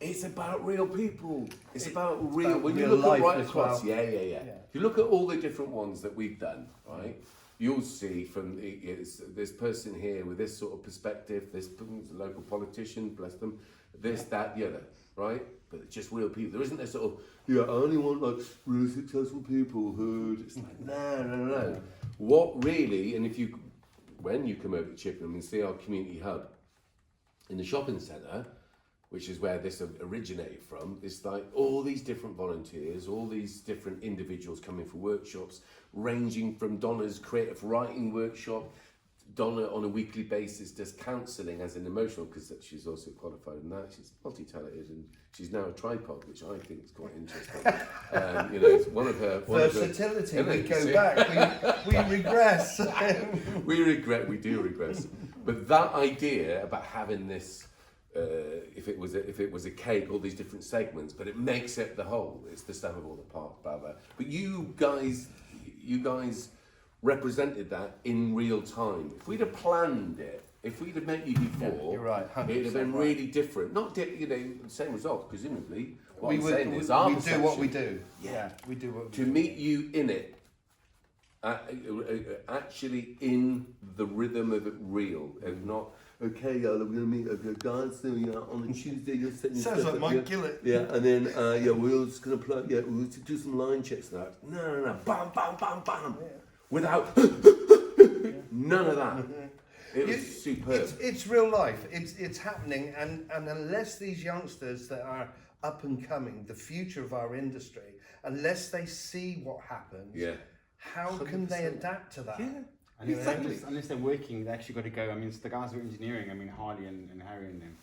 it's about real people. It's about real. about When you real look at life right as across, well. yeah. If you look at all the different ones that we've done, right? You'll see from this person here with this sort of perspective, this local politician, bless them, this, that, the other, right? But it's just real people. There isn't this sort of, I only want like really successful people who. It's like no. What really, and when you come over to Chippenham and see our community hub in the shopping centre, which is where this originated from, it's like all these different volunteers, all these different individuals coming for workshops, ranging from Donna's creative writing workshop. Donna on a weekly basis does counselling as an emotional, because she's also qualified in that. She's multi-talented and she's now a tripod, which I think is quite interesting. It's one of her Versatility. We go back. We regress. we do regress. But that idea about having this, if it was a cake, all these different segments, but it makes it the whole. It's the sum of all the parts, blah blah. But you guys represented that in real time. If we'd have planned it, if we'd have met you before, you're right, 100% it'd have been right. really different. Not same results, presumably. What we I'm would, saying we, is our we do perception. what we do. Yeah. We do what we To do. meet you in it, actually in the rhythm of it real, and not, okay, we're going to meet guys on a Tuesday, you're setting Sounds stuff like up, Mike Gillett. Yeah, and then, we're just going to play, we'll do some line checks now. No, bam, bam, bam, bam. Yeah. Without, none of that. It was superb. It's real life. It's happening, and unless these youngsters that are up and coming, the future of our industry, unless they see what happens, Yeah. how can they 100%. adapt to that? Yeah. And Exactly. unless they're working, they actually got to go. I mean, it's the guys who are engineering. I mean, Harley and Harry and them.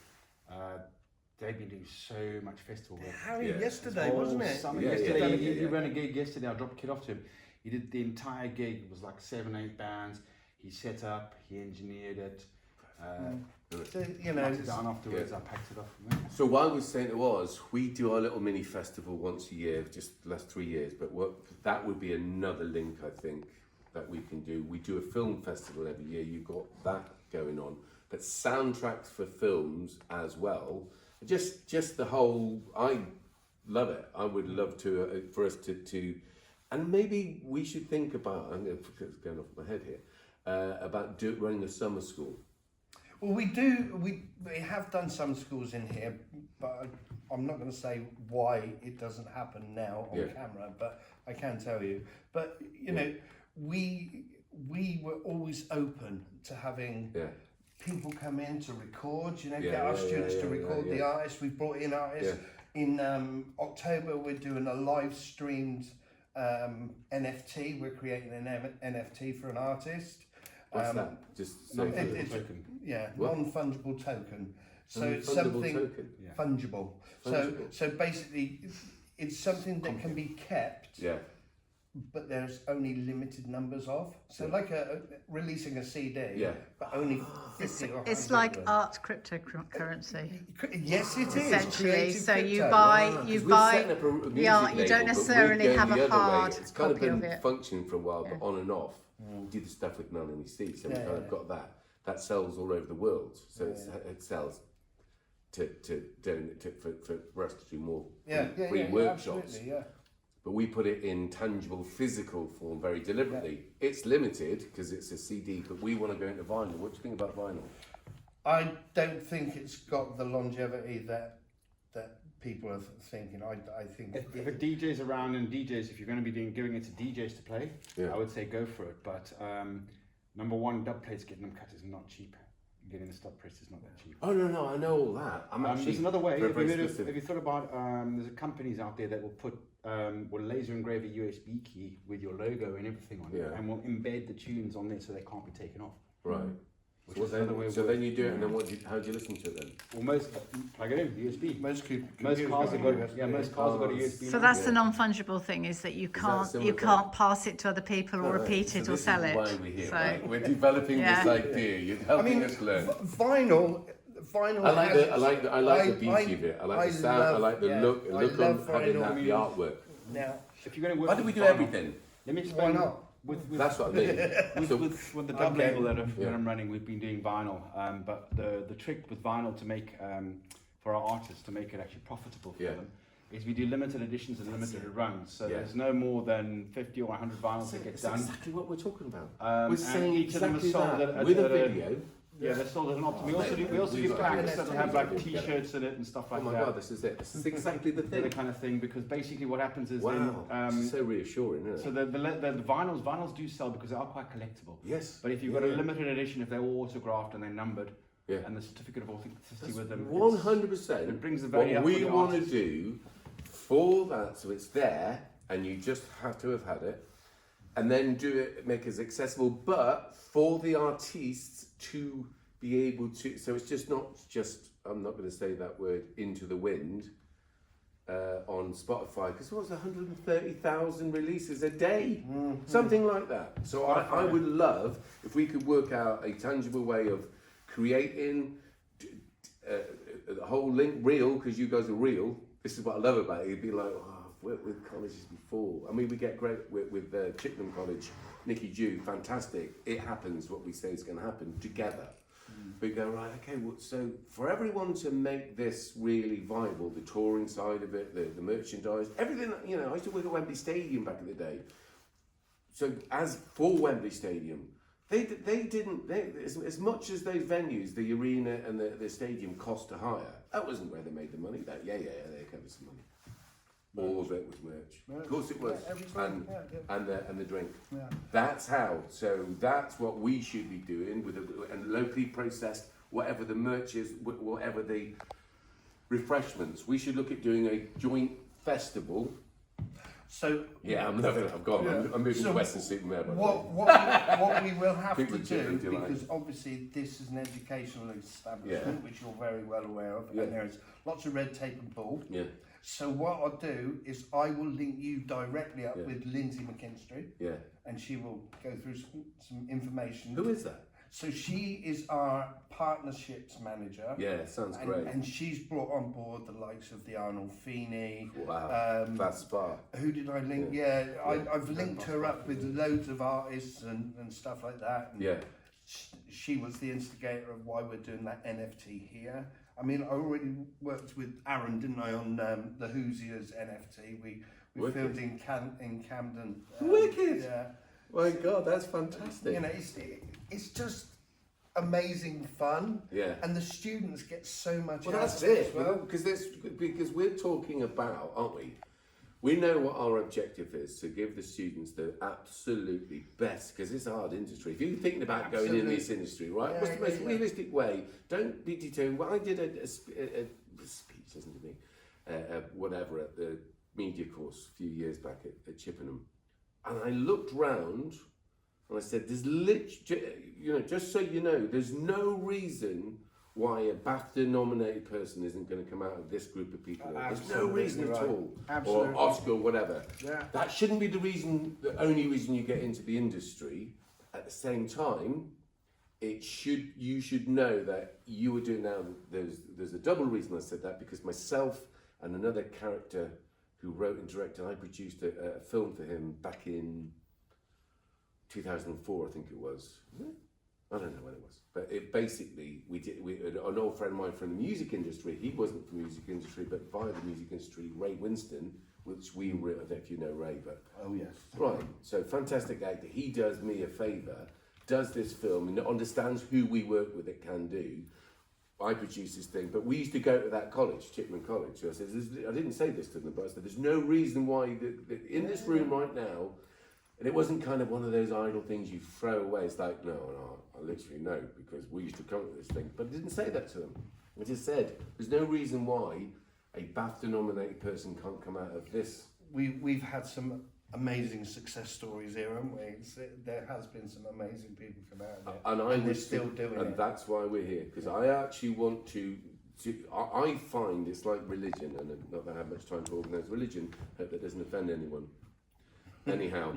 They've been doing so much festival work. Harry, Yeah. yesterday, All wasn't it? summer. Yeah, Yesterday, yeah. he ran a gig yesterday. I dropped a kid off to him. He did the entire gig. It was like 7-8 bands. He set up. He engineered it. So, Packed it down afterwards. I packed it off. So what I was saying we do our little mini festival once a year, just the last 3 years, but that would be another link, I think, that we can do. We do a film festival every year, you've got that going on, but soundtracks for films as well, just the whole, I love it. I would love to, for us to, and maybe we should think about, I'm going off my head here, about running a summer school. Well, we have done some schools in here, but I'm not going to say why it doesn't happen now on camera, but I can tell you. But, we were always open to having people come in to record, get our students to record the artists. We brought in artists. In October, we're doing a live streamed NFT. We're creating an NFT for an artist. What's that? Just so it's token. What? non-fungible token. So it's Non-fungible something token? Yeah. fungible. Fungible. So basically, it's something that can be kept, Yeah. but there's only limited numbers of. So like releasing a CD, Yeah. but only 50 or 100 It's like of them. art cryptocurrency. Yes, it is. Essentially, Creative so you crypto. buy, Because you we're buy setting up a music the art. You label, don't but necessarily we're have going a the other way. hard It's kind of copy been of it. functioning for a while, but on and off. We did the stuff with None and Steve, so we kind of got that. That sells all over the world, so it sells for us to do more free workshops. Absolutely, yeah. But we put it in tangible, physical form very deliberately. It's limited because it's a CD, but we want to go into vinyl. What do you think about vinyl? I don't think it's got the longevity that people are thinking. I think If a DJ's around and DJs, if you're going to be giving it to DJs to play, I would say go for it. But number one, dub plates, getting them cut is not cheap. Getting the stop press is not that cheap. Oh no, I know all that. There's another way. very, Have very you specific. thought about there's companies out there that will put will laser engrave a USB key with your logo and everything on it, and will embed the tunes on there so they can't be taken off. Right. Which is another way. So then you do it, and then how do you listen to it then? Well, most plug it in USB. most cars have got most cars have got a USB. So that's the non-fungible thing, is that you can't pass it to other people or repeat it or sell it. Why we're here, So right? We're developing this idea. You're helping us learn. Vinyl. I like the beauty of it. I like the sound. I like the look on having that, the artwork. Now, if you're going to work, Why do we do everything? Let me explain. why not? That's what I mean. With the dub label that I'm running, we've been doing vinyl. But the trick with vinyl to make for our artists to make it actually profitable for them is we do limited editions and limited runs. So there's no more than 50 or 100 vinyls that get done. Exactly what we're talking about. We're saying each of them exactly is sold that with a video. Yeah, they're sold as an option. We also do packs that have like T-shirts in it and stuff like that. Oh my God, this is it. This is exactly the thing. The kind of thing, because basically what happens is this is so reassuring, isn't it? so the vinyls do sell because they are quite collectible. Yes. But if you've got a limited edition, if they're all autographed and they're numbered, and the certificate of authenticity with them, 100%. it brings the value What up for we the want to artist. do for that, so it's there, and you just have to have had it, and then do it, make it accessible, but for the artists to be able to, so it's just not just, I'm not going to say that word, into the wind on Spotify, because what was 130,000 releases a day? Something like that. So I would love if we could work out a tangible way of creating the whole link reel, because you guys are real. This is what I love about it. It'd be like, I've worked with colleges before. I mean, we get great with Chippenham College, Nicky Jew, fantastic. It happens, what we say is going to happen together. We go, right, okay, well, so for everyone to make this really viable, the touring side of it, the merchandise, everything, you know, I used to work at Wembley Stadium back in the day. So as for Wembley Stadium, they didn't, as much as those venues, the arena and the stadium cost to hire, that wasn't where they made the money. That, they covered some money. All of it was merch. Of course it was. And the drink. Yeah. That's how. So that's what we should be doing and locally processed, whatever the merch is, whatever the refreshments. We should look at doing a joint festival. So yeah, I'm loving it. I've gone. Yeah. I'm moving So to Weston-Super-Mare. What we will have People to do, do, if you like. because obviously this is an educational establishment, which you're very well aware of, and there's lots of red tape and pull. Yeah. So what I'll do is I will link you directly up with Lindsay McKinstry, and she will go through some information. Who is that? So she is our partnerships manager. Yeah, sounds great. And she's brought on board the likes of the Arnold Feeney. Wow, that's spa. Who did I link? I've linked her up with loads of artists and stuff like that. And she was the instigator of why we're doing that NFT here. I mean, I already worked with Aaron, didn't I, on the Hoosiers NFT. We filmed in Camden. Wicked! Yeah. My God, that's fantastic. You know, it's just amazing fun. Yeah. And the students get so much Well, out that's of it it. as well. Because we're talking about, aren't we? We know what our objective is, to give the students the absolutely best, because it's a hard industry. If you're thinking about going in this industry, right? Yeah, What's the most realistic way? Don't be determined. Well, I did a speech, isn't it? Whatever, at the media course a few years back at Chippenham. And I looked round and I said, there's just so you know, there's no reason why a BAFTA nominated person isn't going to come out of this group of people. There's no reason at all. Absolutely. Or Oscar or whatever. Yeah. That shouldn't be the only reason you get into the industry. At the same time, you should know that you were doing now, there's a double reason I said that, because myself and another character who wrote and directed, I produced a film for him back in 2004, I think it was. I don't know when it was, but it basically, an old friend of mine from the music industry, he wasn't from the music industry, but via the music industry, Ray Winston, which we were, I don't know if you know Ray, but... Oh, yes. Right, so fantastic actor, he does me a favour, does this film, and understands who we work with it can do, I produced this thing, but we used to go to that college, Chippenham College. So I said, I didn't say this to them, but I said, there's no reason why in this room right now, and it wasn't kind of one of those idle things you throw away. It's like, no, I literally know, because we used to come to this thing. But I didn't say that to them. I just said, there's no reason why a BAFTA-nominated person can't come out of this. We've had some amazing success stories here, haven't we? There has been some amazing people come out of it, and they're still doing it. And that's why we're here, because I actually want to. I find it's like religion, and not that I have much time to organise religion. Hope that doesn't offend anyone. Anyhow,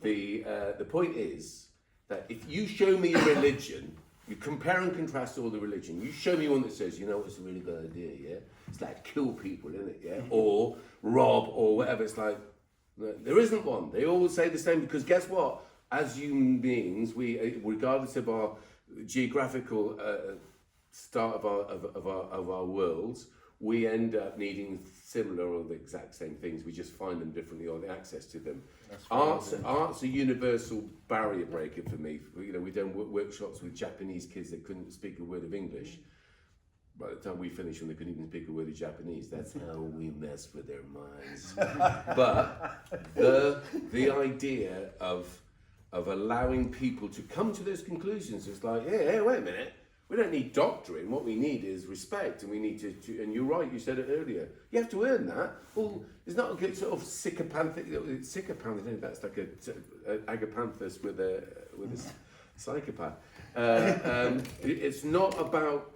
the point is that if you show me a religion, you compare and contrast all the religion. You show me one that says, you know, it's a really good idea, yeah. It's like kill people, isn't it, yeah, or rob or whatever. It's like there isn't one. They all say the same, because guess what? As human beings, we, regardless of our geographical start of our worlds, we end up needing similar or the exact same things. We just find them differently or the access to them. Art's a universal barrier breaker for me. You know, we've done workshops with Japanese kids that couldn't speak a word of English. By the time we finished, when they couldn't even speak a word of Japanese, that's how we mess with their minds. But the idea of allowing people to come to those conclusions is like, hey, wait a minute. We don't need doctrine. What we need is respect, and we need to. And you're right. You said it earlier. You have to earn that. Well, it's not a good sort of psychopathic. Psychopathic. That's like a agapanthus with a psychopath. It's not about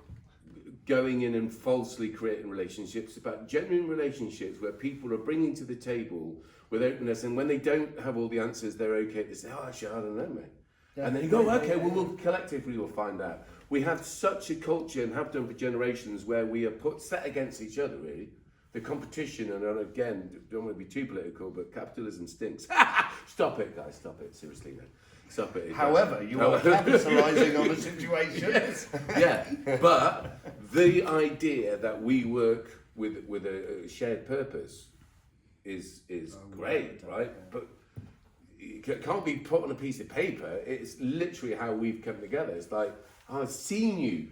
going in and falsely creating relationships. It's about genuine relationships where people are bringing to the table with openness, and when they don't have all the answers, they're okay to say, "Oh, actually, I don't know, mate." Yeah. And then you go, "Okay, well, we'll collectively will find out." We have such a culture, and have done for generations, where we are set against each other, really. The competition, and again, don't want to be too political, but capitalism stinks. Stop it, guys, stop it. Seriously, no. Stop it. However, you are capitalising on the situation. Yes. Yeah, but the idea that we work with a shared purpose is great, right? But it can't be put on a piece of paper. It's literally how we've come together. It's like, I've seen you.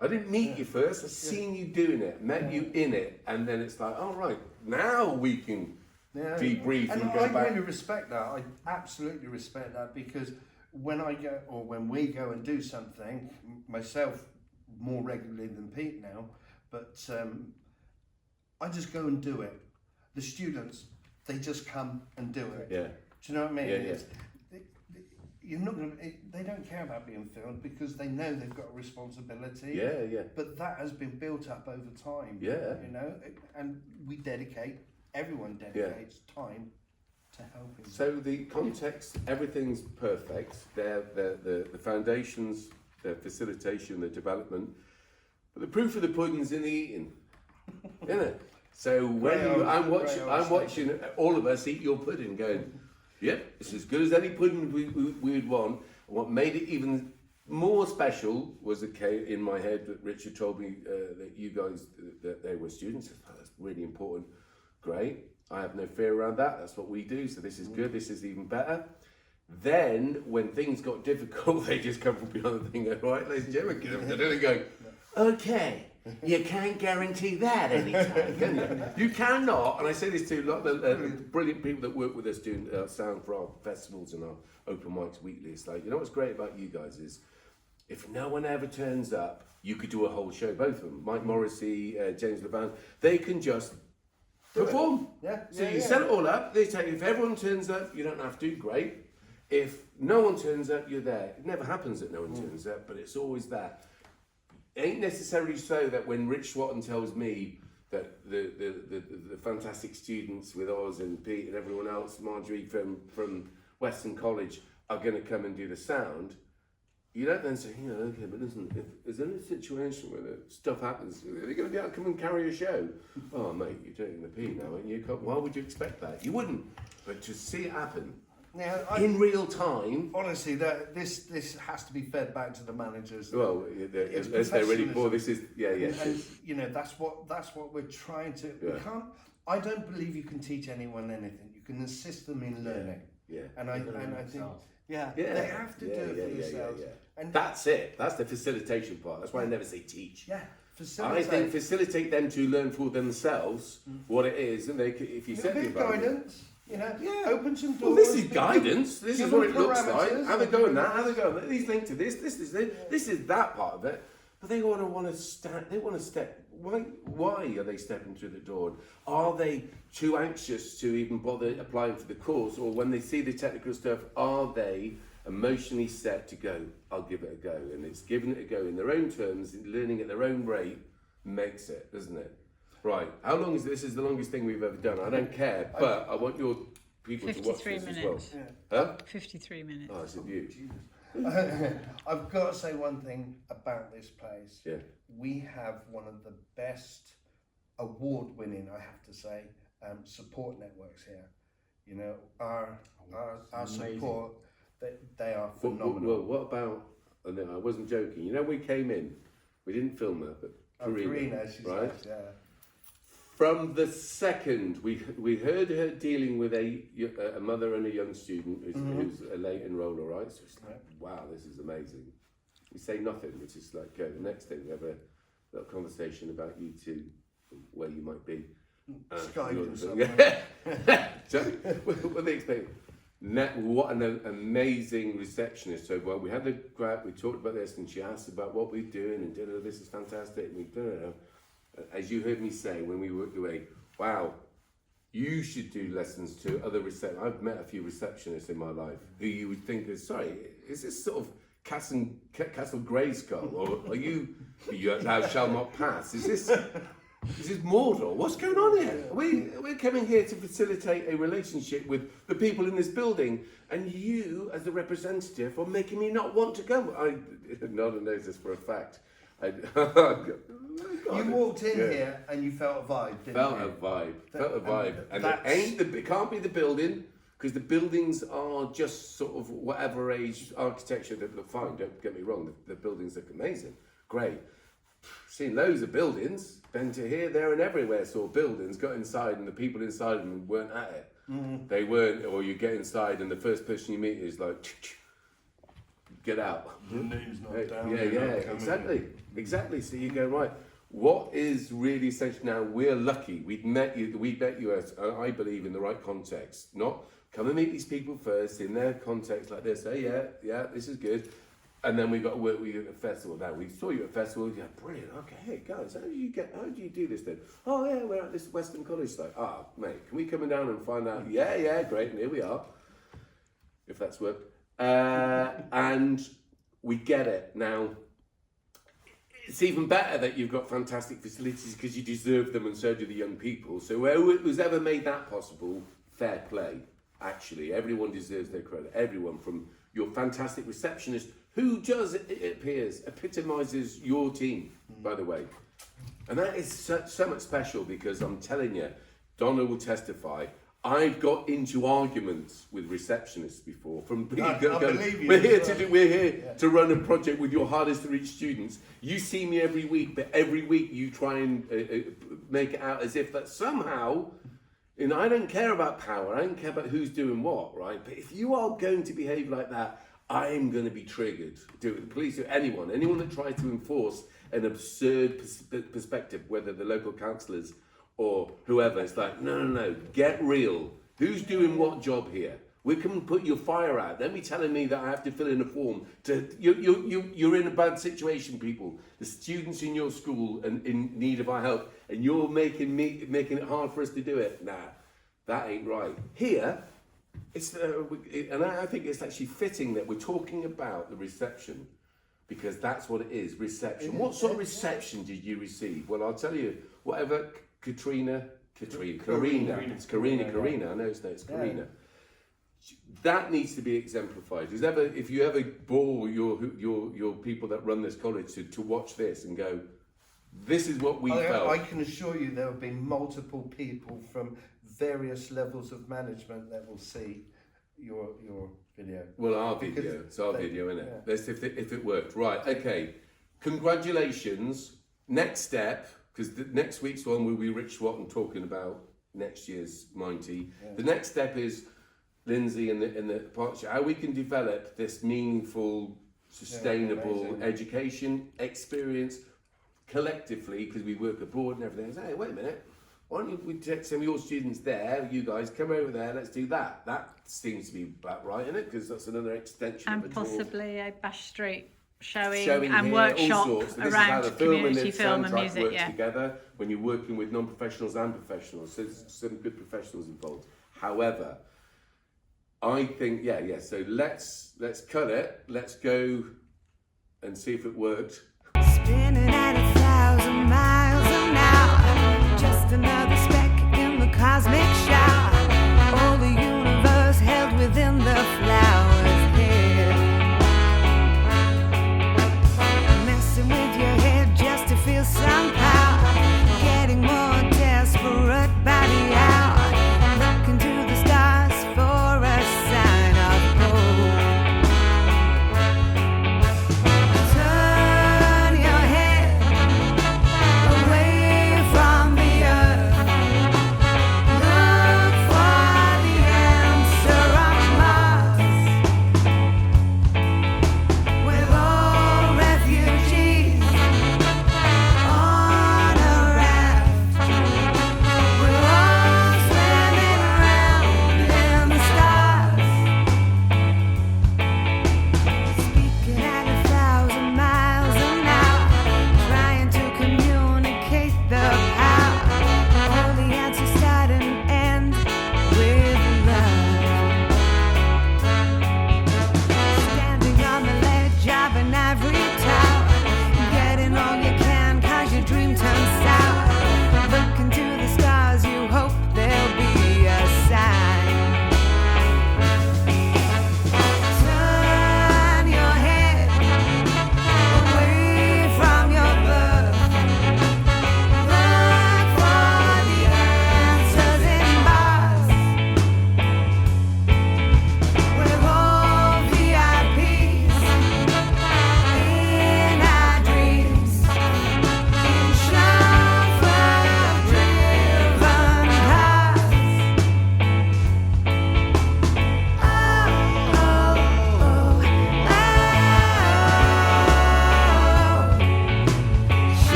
I didn't meet you first. I've seen you doing it, met you in it, and then it's like, all right, now we can debrief and go back. I really respect that. I absolutely respect that, because when I go, or when we go and do something, myself more regularly than Pete now, but I just go and do it. The students, they just come and do it. Yeah. Do you know what I mean? Yeah. You're not going to, they don't care about being filmed, because they know they've got a responsibility. Yeah. But that has been built up over time. Yeah. You know, and everyone dedicates time to helping. So the context, everything's perfect. The foundations, the facilitation, the development. But the proof of the pudding's in the eating, isn't it? So when I'm watching all of us eat your pudding, going, yep, it's as good as any pudding we would want. And what made it even more special was in my head that Richard told me that you guys, that they were students. That's really important. Great. I have no fear around that. That's what we do. So this is good. This is even better. Then when things got difficult, they just come from behind the thing and go, right, ladies and gentlemen, get up to and go, okay. You can't guarantee that anytime, can you? You cannot, and I say this to a lot of the brilliant people that work with us doing sound for our festivals and our open mics weekly. It's like, you know what's great about you guys is, if no one ever turns up, you could do a whole show, both of them. Mike Morrissey, James Levan, they can just perform. So you set it all up, they tell you, if everyone turns up, you don't have to, great. If no one turns up, you're there. It never happens that no one turns up, but it's always that. It ain't necessarily so that when Rich Swatton tells me that the fantastic students with Oz and Pete and everyone else, Marjorie from Weston College, are going to come and do the sound, you don't then say, okay, but listen, if there's any situation where stuff happens, are they going to be able to come and carry a show? Oh, mate, you're doing the P now, and you can't, why would you expect that? You wouldn't. But to see it happen, now, in real time. Honestly, this has to be fed back to the managers. Well, as they're ready for this is And, that's what we're trying to. We can't. I don't believe you can teach anyone anything. You can assist them in learning. Yeah. And I think, they have to do it for themselves. And that's it. That's the facilitation part. That's why I never say teach. yeah, I facilitate. think facilitate them to learn for themselves what it is, and they, if you said bit guidance, open some doors. well, this is guidance. This is what it looks like. parameters. How they go in that? How they go in that? These link to this. This is it. This is that part of it. But they want to step. They want to step. Why are they stepping through the door? Are they too anxious to even bother applying for the course, or when they see the technical stuff, are they emotionally set to go? I'll give it a go, and it's giving it a go in their own terms, learning at their own rate makes it, doesn't it? Right. How long is this? Is the longest thing we've ever done. I don't care, but I want your people to watch this as well. Huh? 53 minutes. Oh, it's a view. I've got to say one thing about this place. Yeah. We have one of the best award-winning, I have to say, support networks here. You know, our support, they are phenomenal. Well, what about? And then I wasn't joking. You know, we came in, we didn't film her, but Karina, she's right? nice, yeah. From the second we heard her dealing with a mother and a young student who's a late enroller, right? So it's like, wow, this is amazing. We say nothing, which is like, the next thing we have a little conversation about you two, where you might be. Skype or something. So, what they explain? What an amazing receptionist. So, well, we had the grad, we talked about this, and she asked about what we're doing, and this is fantastic. And we as you heard me say when we worked away, wow, you should do lessons to other receptionists. I've met a few receptionists in my life who you would think is this sort of Castle Grayskull, or are you thou shalt not pass? Is this Mordor? What's going on here? We're coming here to facilitate a relationship with the people in this building, and you, as the representative, are making me not want to go. Donna knows this for a fact. You walked in here and you felt a vibe, didn't Felt you? a vibe. And it can't be the building, because the buildings are just sort of whatever age architecture that look fine. Don't get me wrong, the buildings look amazing, great. Seen loads of buildings, been to here, there, and everywhere. Saw buildings, got inside, and the people inside them weren't at it. They weren't, or you get inside, and the first person you meet is like, get out. Your name's not down. Yeah, exactly. So you go, right, what is really essential now? We're lucky. We met you as, I believe, in the right context. Not come and meet these people first in their context like this. Say, yeah, this is good. And then we got to work with you at a festival. Now, we saw you at a festival. Yeah, brilliant. Okay, hey, guys, how do you do this then? Oh, yeah, we're at this Weston College site. Ah, mate, can we come down and find out? Yeah, great. And here we are, if that's worked. And we get it. Now, it's even better that you've got fantastic facilities because you deserve them, and so do the young people. So who's ever made that possible, fair play. Actually, everyone deserves their credit. Everyone, from your fantastic receptionist, who does, it appears, epitomises your team, by the way. And that is so much special, because I'm telling you, Donna will testify, I've got into arguments with receptionists before. We're here to run a project with your hardest to reach students. You see me every week, but every week you try and make it out as if that somehow, and I don't care about power, I don't care about who's doing what, right? But if you are going to behave like that, I'm going to be triggered. Do it, the police, or anyone that tries to enforce an absurd perspective, whether the local councillors or whoever. It's like, no, get real. Who's doing what job here? We can put your fire out. Don't be telling me that I have to fill in a form. You're in a bad situation, people. The students in your school and in need of our help, and you're making it hard for us to do it. Nah, that ain't right. Here, and I think it's actually fitting that we're talking about the reception, because that's what it is, reception. What sort of reception did you receive? Well, I'll tell you, whatever Karina. It's Karina. I know it's Karina. That needs to be exemplified. If you ever bore your people that run this college to watch this and go, this is what we felt. I can assure you there have been multiple people from various levels of management that will see your video. Well, our video, isn't it? Yeah. Let's if it worked. Right, okay. Congratulations. Next step, because next week's one will be Rich Swatton talking about next year's Minety. Yeah. The next step is Lindsay and the partnership, how we can develop this meaningful, sustainable education experience collectively, because we work abroad and everything. Say, hey, wait a minute, why don't we take some of your students there, you guys come over there, let's do that. That seems to be about right, isn't it? Because that's another extension And of a tour. possibly a Bash Street showing here, and all workshop sorts. So this is how around the film and community the film and soundtrack music, work yeah. together when you're working with non-professionals and professionals. So there's some good professionals involved. However, I think, so let's cut it. Let's go and see if it worked. Spinning at 1,000 miles an hour, just another speck in the cosmic shower.